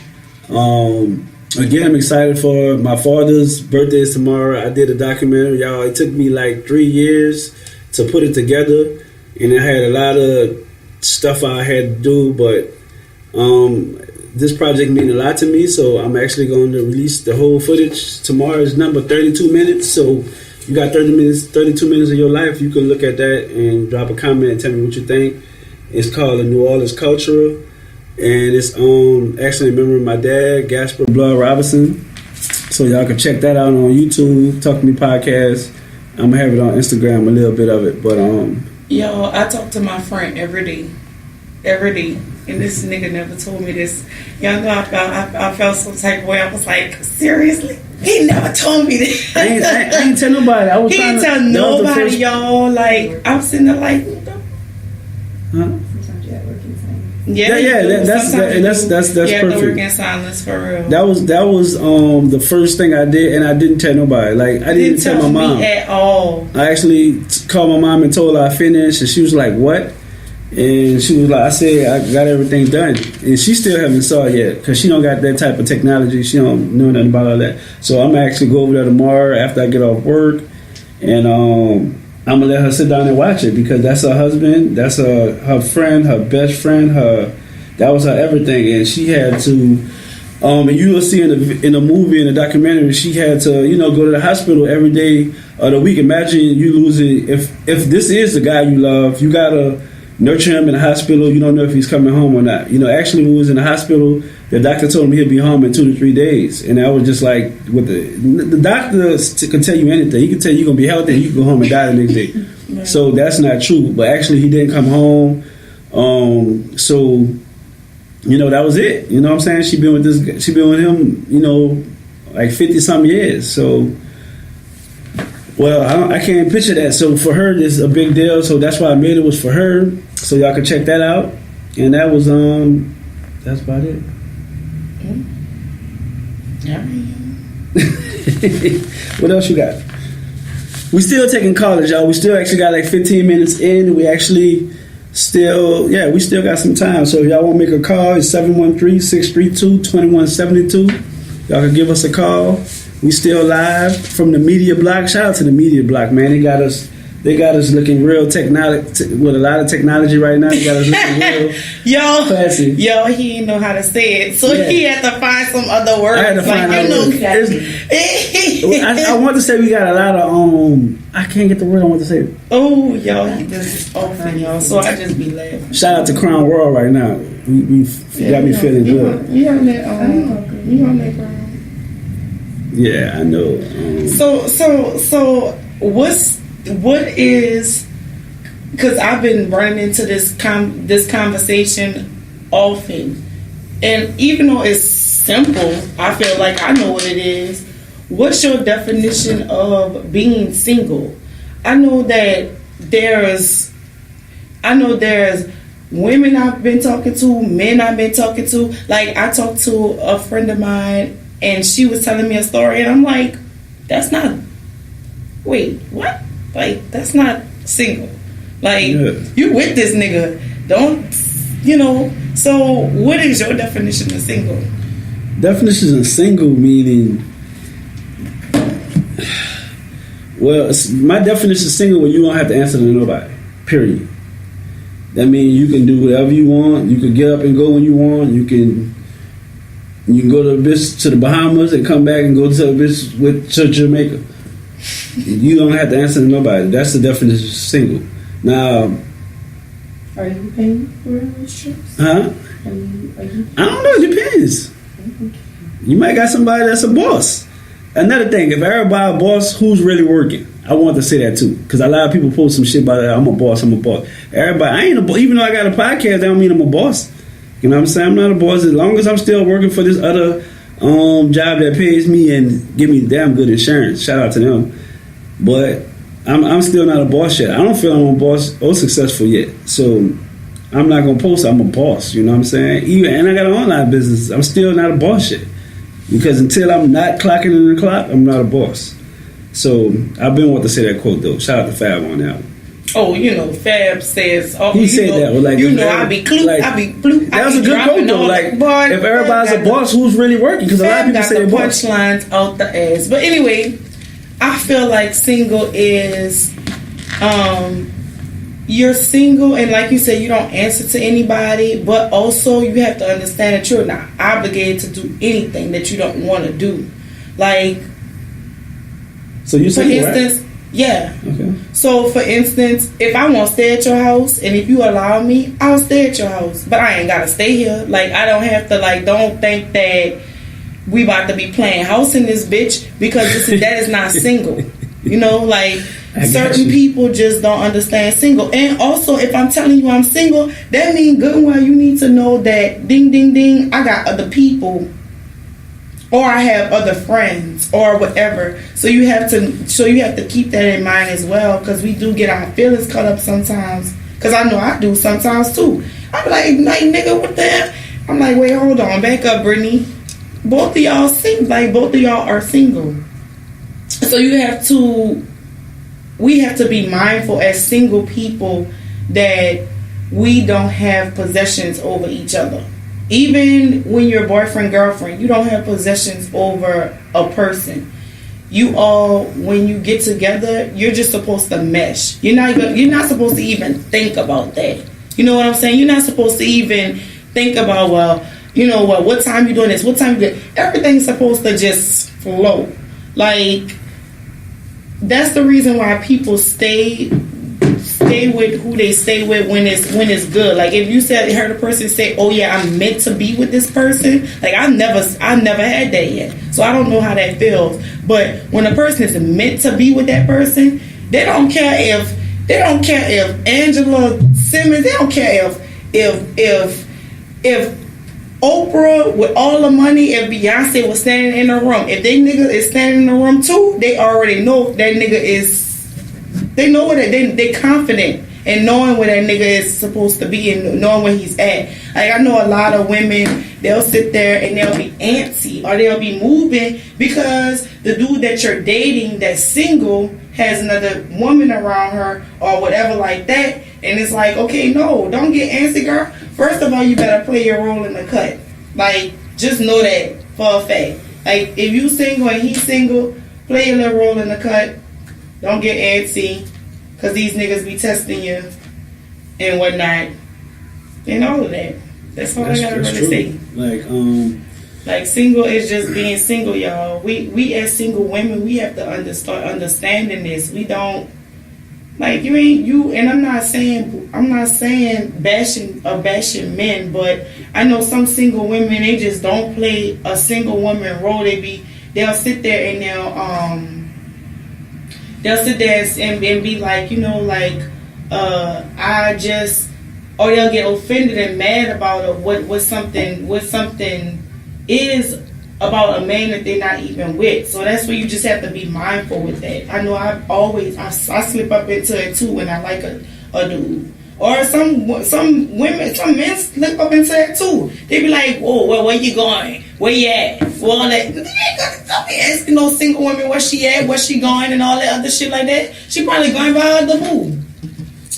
Again, I'm excited for my father's birthday is tomorrow. I did a documentary, y'all. It took me like 3 years to put it together, and I had a lot of stuff I had to do, but this project means a lot to me, so I'm actually going to release the whole footage. Tomorrow is number 32 minutes, so you got 32 minutes of your life. You can look at that and drop a comment and tell me what you think. It's called The New Orleans Cultural, and it's actually in memory of my dad, Gasper Blood Robinson. So y'all can check that out on YouTube, Talk to Me Podcast. I'm gonna have it on Instagram, a little bit of it, but Yo, I talk to my friend every day, and this nigga never told me this. Y'all know I felt some type of way. I was like, seriously? He never told me that. I ain't tell nobody. He didn't tell nobody, y'all. Like, I'm sitting there like, huh? Sometimes you have to work in silence. That's perfect. You have to work in silence for real. That was the first thing I did, and I didn't tell nobody. Like, I didn't tell my mom me at all. I actually called my mom and told her I finished, and she was like, "What?" And she was like, I said, I got everything done. And she still haven't saw it yet because she don't got that type of technology. She don't know nothing about all that. So I'm actually go over there tomorrow after I get off work. And I'm going to let her sit down and watch it because that's her husband. That's her friend, her best friend. That was her everything. And she had to, and you will see in the movie, in the documentary, she had to, go to the hospital every day of the week. Imagine you losing, if this is the guy you love, you got to nurture him in the hospital. You don't know if he's coming home or not. Actually, when he was in the hospital, the doctor told him he'd be home in 2 to 3 days. And I was just like, with the doctor can tell you anything. He can tell you you're going to be healthy and you can go home and die the next day. Right. So that's not true. But actually, he didn't come home. So, that was it. You know what I'm saying? She been with him, like 50-something years. So, well, I can't picture that. So for her, it's a big deal. So that's why I made it was for her. So y'all can check that out. And that was that's about it. Yeah. What else you got? We still taking callers, y'all. We still actually got like 15 minutes in. We actually we still got some time. So if y'all want to make a call, it's 713-632-2172. Y'all can give us a call. We still live from the media block. Shout out to the media block, man. They got us looking real with a lot of technology right now. They got us looking real classy. Yo, he didn't know how to say it, so he had to find some other words. I had to find other words. I want to say we got a lot of I can't get the word I want to say. Oh, y'all, he just open, y'all. So I just be laughing. Shout out to Crown World right now. We got me feeling good. You on that? You on that, Crown? Yeah, I know. So what is, because I've been running into this conversation often, and even though it's simple, I feel like I know what it is. What's your definition of being single? I know there's women I've been talking to, men I've been talking to. Like, I talked to a friend of mine, and she was telling me a story, and I'm like, wait, what? Like, that's not single. Like, you with this nigga. So what is your definition of single? Definition of single meaning, my definition of single when you don't have to answer to nobody, period. That means you can do whatever you want. You can get up and go when you want. You can go to the Bahamas and come back and go to a bitch to Jamaica. You don't have to answer to nobody. That's the definition of single. Now, are you paying for those trips? Huh? Are you I don't know. It depends. You might got somebody that's a boss. Another thing, if everybody a boss, who's really working? I want to say that too, because a lot of people post some shit about that. I'm a boss. Everybody, I ain't a boss. Even though I got a podcast, that don't mean I'm a boss. You know what I'm saying? I'm not a boss. As long as I'm still working for this other job that pays me and give me damn good insurance. Shout out to them. But I'm still not a boss yet. I don't feel I'm a boss or successful yet. So I'm not going to post I'm a boss. You know what I'm saying? And I got an online business. I'm still not a boss yet. Because until I'm not clocking in the clock, I'm not a boss. So I've been wanting to say that quote, though. Shout out to Fab on that one. Oh, Fab says... he said that. Like, I be clue. Like, I be blue. That was a good quote, though. Like, if everybody's a boss, who's really working? Because a lot of people say they're boss. Punchlines out the ass. But anyway, I feel like single is... you're single, and like you said, you don't answer to anybody, but also you have to understand that you're not obligated to do anything that you don't want to do. Like... So you're single, right? Yeah. Okay. So, for instance, if I want to stay at your house, and if you allow me, I'll stay at your house. But I ain't got to stay here. Like, I don't have to, don't think that we about to be playing house in this bitch, because that is not single. Certain people just don't understand single. And also, if I'm telling you I'm single, that means good and well you need to know that, ding, ding, ding, I got other people. Or I have other friends, or whatever. So you have to keep that in mind as well, because we do get our feelings caught up sometimes. Because I know I do sometimes too. I'm like nigga, what the hell? I'm like, wait, hold on, back up, Brittany. Both of y'all are single. So we have to be mindful as single people that we don't have possessions over each other. Even when you're boyfriend, girlfriend, you don't have possessions over a person. You all, when you get together, you're just supposed to mesh. You're not supposed to even think about that. You know what I'm saying? You're not supposed to even think about, what time you doing this? What time you doing? Everything's supposed to just flow. Like, that's the reason why people stay with who they stay with when it's good. Like, if you heard a person say, "Oh yeah, I'm meant to be with this person," like I never had that yet, so I don't know how that feels. But when a person is meant to be with that person, they don't care if Angela Simmons, they don't care if Oprah with all the money, if Beyonce was standing in the room, if they nigga is standing in the room too, they already know that nigga is. They know what they confident and knowing where that nigga is supposed to be and knowing where he's at. Like, I know a lot of women, they'll sit there and they'll be antsy or they'll be moving because the dude that you're dating that's single has another woman around her or whatever like that. And it's like, okay, no, don't get antsy, girl. First of all, you better play your role in the cut. Like, just know that for a fact. Like, if you single and he's single, play your little role in the cut. Don't get antsy, because these niggas be testing you and whatnot. And all of that. That's all I gotta really say. Like, single is just being single, y'all. We as single women, we have to start understanding this. We don't, like, you ain't, you, and I'm not saying bashing men, but I know some single women, they just don't play a single woman role. They'll sit there and they'll sit there and be like, you know, like, or they'll get offended and mad about what something is about a man that they're not even with. So that's where you just have to be mindful with that. I know I slip up into it too when I like a dude. Or some men slip up into that too. They be like, whoa, where you going? Where you at? Well, all that. Don't be asking no single woman where she at, where she going, and all that other shit like that. She probably going by other move.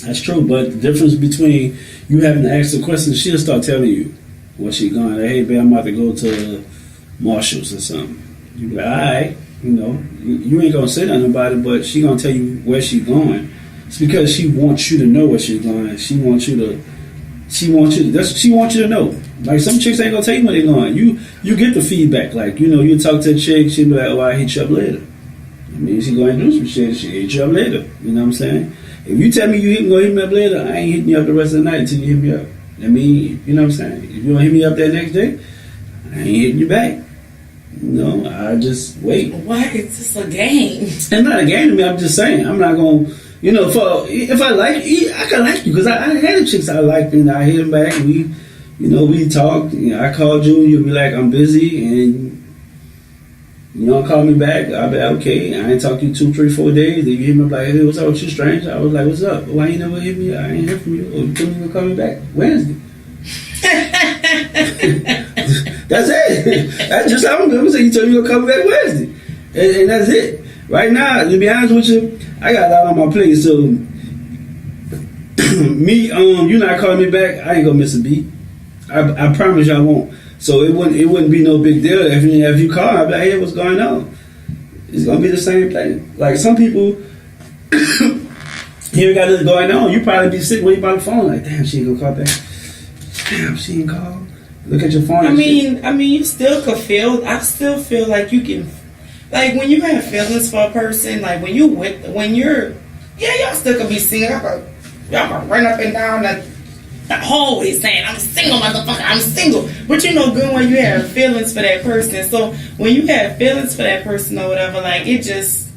That's true, but the difference between you having to ask the question, she'll start telling you where she going. Like, hey, babe, I'm about to go to Marshall's or something. You be like, all right, you know, you ain't gonna say nothing about it, but she gonna tell you where she going. It's because she wants you to know where she's going. She wants you to know. Like, some chicks ain't gonna tell you where they going. You get the feedback. Like, you know, you talk to a chick, she be like, oh, I'll hit you up later. I mean, she gonna do some shit, she hit you up later. You know what I'm saying? If you tell me you gonna hit me up later, I ain't hitting you up the rest of the night until you hit me up. I mean, you know what I'm saying? If you don't hit me up that next day, I ain't hitting you back. You know, I just wait. Why is this a game? It's not a game to me. I'm just saying. I'm not gonna, you know, if I like you, I can like you because I had the chicks I liked and I hit them back. We talked. You know, I called you and you'll be like, I'm busy, and you don't call me back. I'll be like, okay. I ain't talked to you 2, 3, 4 days. Then you hit me up like, hey, what's up with you, stranger? I was like, what's up? Why you never hit me? I ain't heard from you. Or you couldn't even call me back Wednesday. That's it. That's just how I'm going to say. You told me you're going to come back Wednesday. And that's it. Right now, to be honest with you, I got a lot on my plate. So, you not calling me back, I ain't going to miss a beat. I promise you I won't. So it wouldn't be no big deal if you call. I'd be like, hey, what's going on? It's going to be the same thing. Like, some people, you got this going on. You probably be sitting when you by the phone like, damn, she ain't going to call back. Damn, she ain't call. Look at your phone. I mean, you still could feel. I still feel like you can, like, when you have feelings for a person, like y'all still could be singing. Y'all could run up and down the hallway saying, I'm single, motherfucker, I'm single. But you know good when you have feelings for that person. So when you have feelings for that person or whatever, like, it just,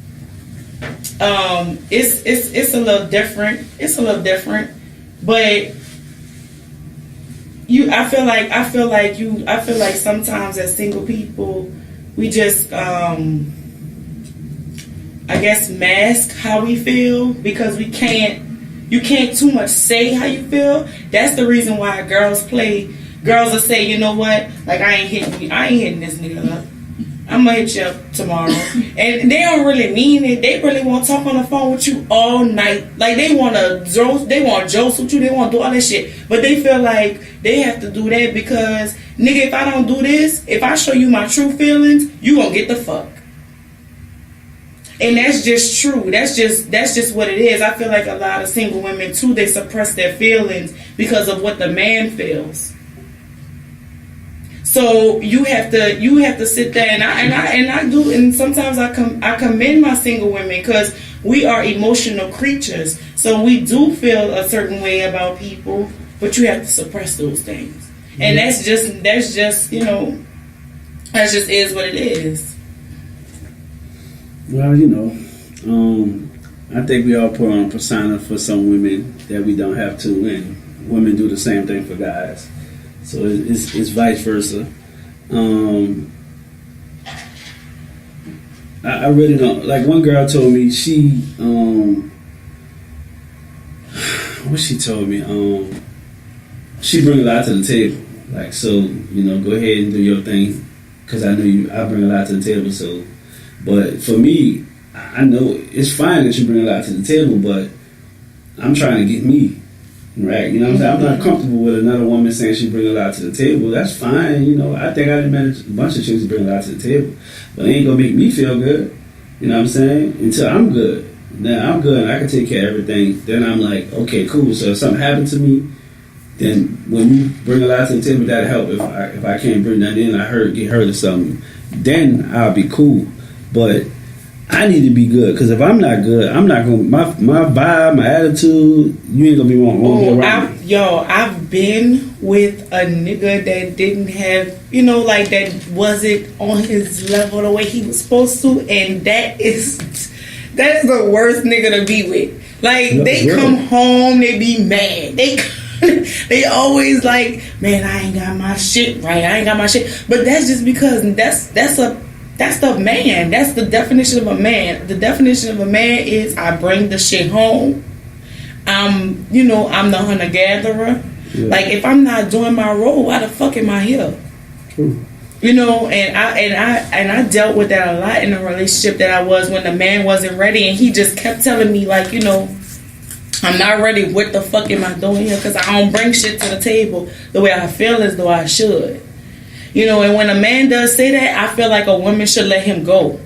it's a little different. It's a little different, but. I feel like sometimes as single people, we just, I guess, mask how we feel because you can't too much say how you feel. That's the reason why girls will say, you know what, like, I ain't hitting this nigga up. I'm gonna hit you up tomorrow. And they don't really mean it. They really want to talk on the phone with you all night. Like, they want jokes with you. They want to do all that shit. But they feel like they have to do that because, nigga, if I don't do this, if I show you my true feelings, you gonna get the fuck. And that's just true. That's just what it is. I feel like a lot of single women too, they suppress their feelings because of what the man feels. So you have to sit there and I do, and sometimes I commend my single women because we are emotional creatures. So we do feel a certain way about people, but you have to suppress those things. And that's just you know, that just is what it is. Well, you know, I think we all put on a persona for some women that we don't have to, and women do the same thing for guys. So it's vice versa. I really don't. Like, one girl told me she, what she told me. She bring a lot to the table. Like, so, you know, go ahead and do your thing, because I know I bring a lot to the table. So, but for me, I know it's fine that you bring a lot to the table, but I'm trying to get me right. You know what I'm saying? I'm not comfortable with another woman saying she bring a lot to the table. That's fine. You know, I think I done met a bunch of chicks that bring a lot to the table, but it ain't gonna make me feel good. You know what I'm saying? Until I'm good. Now I'm good and I can take care of everything. Then I'm like, okay, cool. So if something happened to me, then when you bring a lot to the table, that'll help. If I can't bring that in, get hurt or something, then I'll be cool. But I need to be good, because if I'm not good, I'm not gonna my vibe, my attitude. You ain't gonna be wrong. I've been with a nigga that didn't have, you know, like that wasn't on his level the way he was supposed to, and that is the worst nigga to be with. Like they come home, they be mad. They always like, man, I ain't got my shit right. I ain't got my shit. But that's just because that's the man. That's the definition of a man. The definition of a man is I bring the shit home. I'm the hunter-gatherer. Yeah. Like, if I'm not doing my role, why the fuck am I here? True. You know, and I dealt with that a lot in the relationship that I was when the man wasn't ready, and he just kept telling me, like, you know, I'm not ready. What the fuck am I doing here? Because I don't bring shit to the table the way I feel as though I should. You know, and when a man does say that, I feel like a woman should let him go.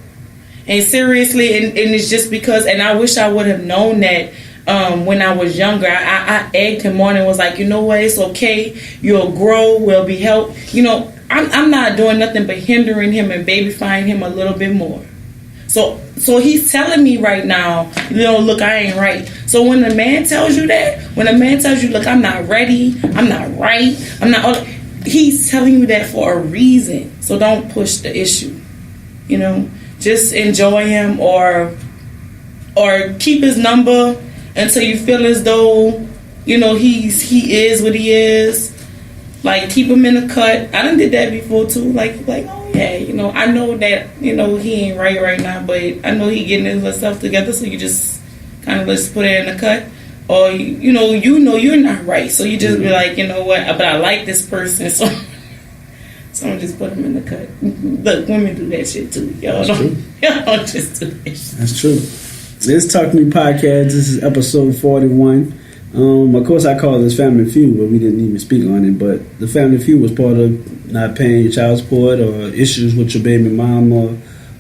And seriously, and it's just because, and I wish I would have known that when I was younger. I egged him on and was like, you know what, it's okay. You'll grow, we'll be helped. You know, I'm not doing nothing but hindering him and babyfying him a little bit more. So he's telling me right now, you know, look, I ain't right. So when a man tells you that, look, I'm not ready, I'm not right, he's telling you that for a reason. So don't push the issue. You know, just enjoy him or keep his number until you feel as though, you know, he is what he is. Like, keep him in the cut. I done did that before too. Like, oh yeah, you know, I know that, you know, he ain't right now, but I know he getting himself together. So you just kind of just put it in the cut. Or, you know you're not right. So you just be like, you know what, but I like this person. So I'm just put him in the cut. Look, women do that shit too. Y'all don't just do that shit. That's true. This Talk to Me podcast. This is episode 41. Of course, I call this Family Feud, but we didn't even speak on it. But the Family Feud was part of not paying your child support or issues with your baby mama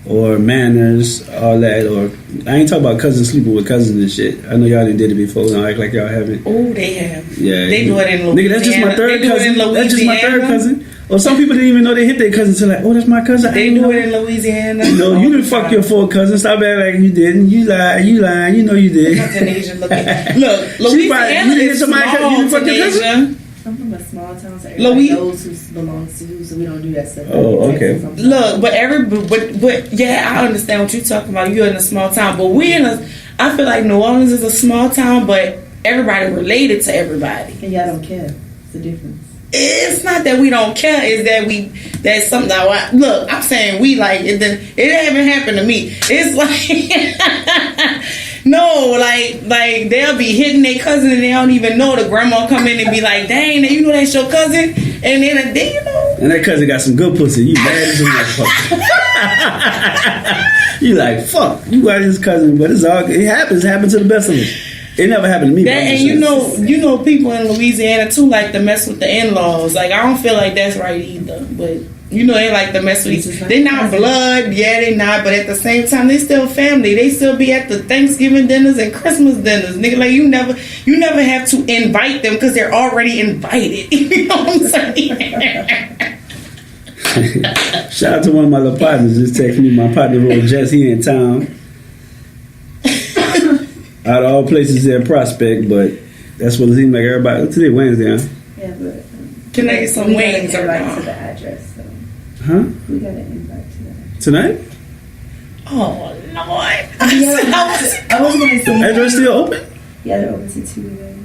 or manners, all that. Or I ain't talking about cousins sleeping with cousins and shit. I know y'all done did it before. Don't act like y'all haven't. Oh, they have. Yeah, they do it in Louisiana. Nigga, that's just my third cousin. That's just my third cousin. Or some people didn't even know they hit their cousin until like, oh, that's my cousin. They do it in Louisiana. No, you didn't fuck your full cousin. Stop acting like you didn't. You lying. You know you did. Look, Louisiana is small you fuck your cousin? I'm from a small town, so everybody knows who belongs to who, so we don't do that stuff. Oh, okay. Look, but yeah, I understand what you're talking about. You're in a small town, but I feel like New Orleans is a small town, but everybody related to everybody. And y'all don't care. It's the difference. It's not that we don't care. It's that that's something that look. I'm saying we like it. It haven't happened to me. It's like no, like they'll be hitting their cousin and they don't even know. The grandma come in and be like, "Dang, you know that's your cousin," and then you know. And that cousin got some good pussy. You mad as a motherfucker. You like fuck. You got his cousin, but it's all. It happens. It happens to the best of us. It never happened to me. And you know, people in Louisiana too like to mess with the in-laws. Like, I don't feel like that's right either. But you know, they like to mess with each other. They not blood, yeah, they not. But at the same time, they still family. They still be at the Thanksgiving dinners and Christmas dinners, nigga. Like, you never have to invite them because they're already invited. You know what I'm saying? Shout out to one of my little partners. Just texted me. My partner wrote Jess. He in town. Out of all places in Prospect, but that's what it seems like everybody. Today Wednesday, huh? Yeah, but can I get some wings? We got an invite to the address, so. Huh? We got an invite to that. Tonight? Oh Lord! I was going to say. The address still open? Yeah, they're open to 2 today.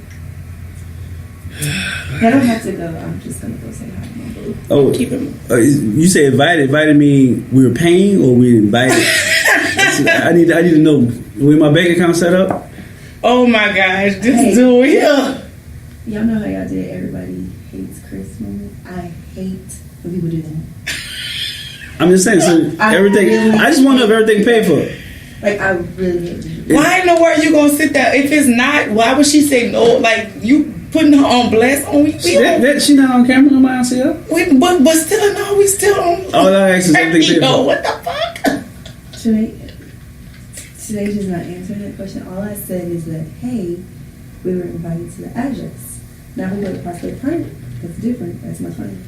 I don't have to go. I'm just gonna go say hi to my boo. Oh, keep him. You say invited? Invited mean we were paying or we invited? I need to know. When my bank account set up? Oh my gosh, this dude here. Y'all know how y'all did everybody hates Chris moment? I hate when people do that. I'm just saying, so everything. I just want to know if everything paid for. Like, I really hate it. Why in the world you gonna sit there? If it's not, why would she say no? Like, you putting her on blast on we She not on camera, nobody else see her? But still, no, we still on. All I ask is everything paid for. What the fuck? Today's just not answering that question. All I said is that, hey, we were invited to the address. Now we go to prospect private. That's different. That's much money.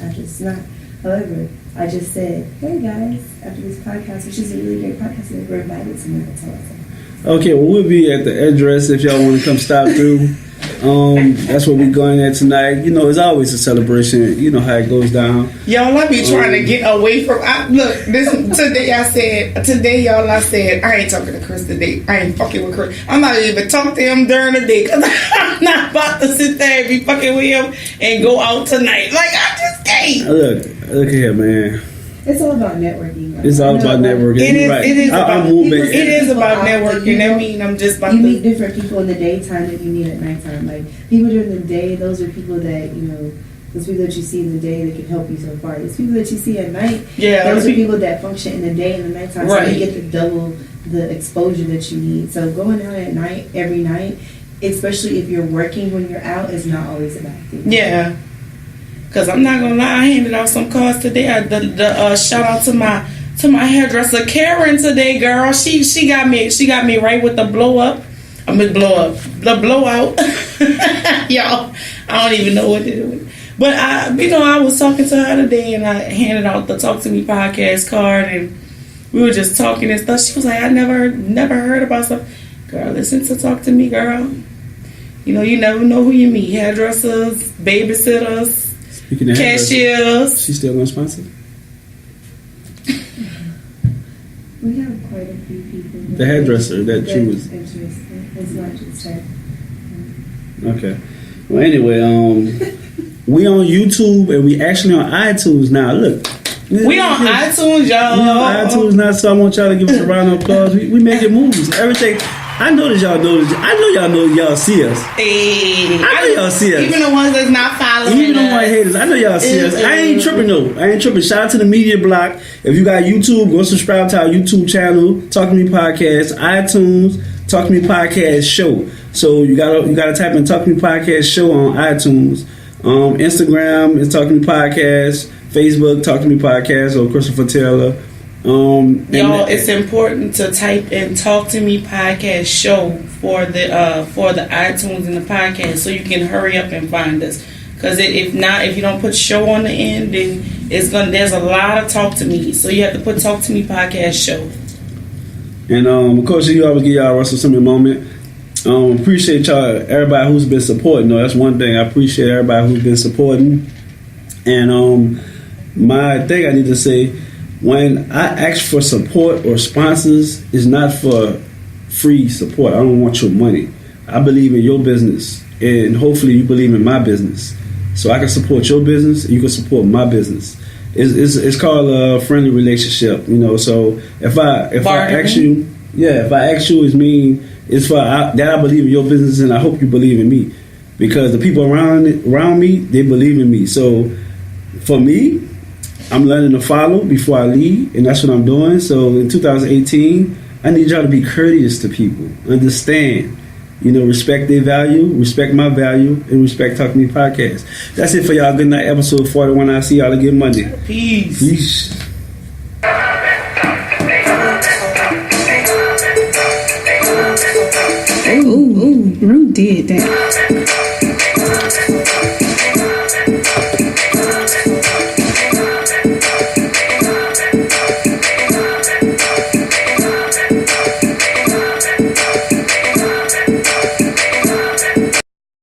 Address is not. However, I just said, hey guys, after this podcast, which is a really great podcast, we're invited to know. That's all I said. Okay, well, we'll be at the address if y'all want to come stop through. That's what we're going at tonight. You know, it's always a celebration. You know how it goes down. Y'all, I be trying to get away from. Today I said I ain't talking to Chris today. I ain't fucking with Chris. I'm not even talking to him during the day because I'm not about to sit there and be fucking with him and go out tonight. Like, I just can't. Look here, man. It's all about networking. Right? It's all about networking. It is. Right. It is about. It is about networking. That mean I'm just about. You meet different people in the daytime that you meet at nighttime. Like people during the day, those are people that those people that you see in the day that can help you so far. Those people that you see at night, those are people that function in the day and the nighttime. Right. So you get the exposure that you need. So going out at night every night, especially if you're working when you're out, is not always a bad thing. Yeah. Cause I'm not gonna lie, I handed out some cards today. The shout out to my hairdresser Karen today, girl. She got me right with the blowout. Y'all, I don't even know what to do. But I was talking to her today, and I handed out the Talk to Me podcast card, and we were just talking and stuff. She was like, I never heard about stuff. Girl, listen to Talk to Me, girl. You never know who you meet. Hairdressers, babysitters. Speaking of cashiers. She's still on sponsor? We have quite a few people. The hairdresser that she was. Interested. It's not just her. Okay. Well, anyway, we on YouTube and we actually on iTunes now. Look. We on iTunes, y'all. We on iTunes now, so I want y'all to give us a round of applause. We making movies. Everything. I know that y'all know. I know y'all know y'all see us. Hey, I know y'all see us. Even the ones that's not following. Even the white haters. I know y'all see us. I ain't tripping though. I ain't tripping. Shout out to the Media Block. If you got YouTube, go subscribe to our YouTube channel, Talk to Me Podcast, iTunes, Talk to Me Podcast Show. So you gotta type in Talk to Me Podcast Show on iTunes. Instagram is Talk to Me Podcast. Facebook Talk to Me Podcast or Christopher Taylor. Y'all, it's important to type in Talk to Me Podcast Show for the iTunes and the podcast so you can hurry up and find us. Because if you don't put show on the end, then there's a lot of Talk to Me. So you have to put Talk to Me Podcast Show. And of course, you always give y'all Russell Simmons moment. Appreciate y'all, everybody who's been supporting. No, that's one thing. I appreciate everybody who's been supporting. And my thing I need to say. When I ask for support or sponsors, it's not for free support. I don't want your money. I believe in your business, and hopefully you believe in my business. So I can support your business, and you can support my business. It's called a friendly relationship, So if I ask you, it's for that I believe in your business, and I hope you believe in me, because the people around me, they believe in me. So for me, I'm learning to follow before I lead, and that's what I'm doing. So in 2018, I need y'all to be courteous to people. Understand, respect their value, respect my value, and respect Talk to Me Podcast. That's it for y'all. Good night, episode 41. I'll see y'all again Monday. Peace. Ooh, Rue did that.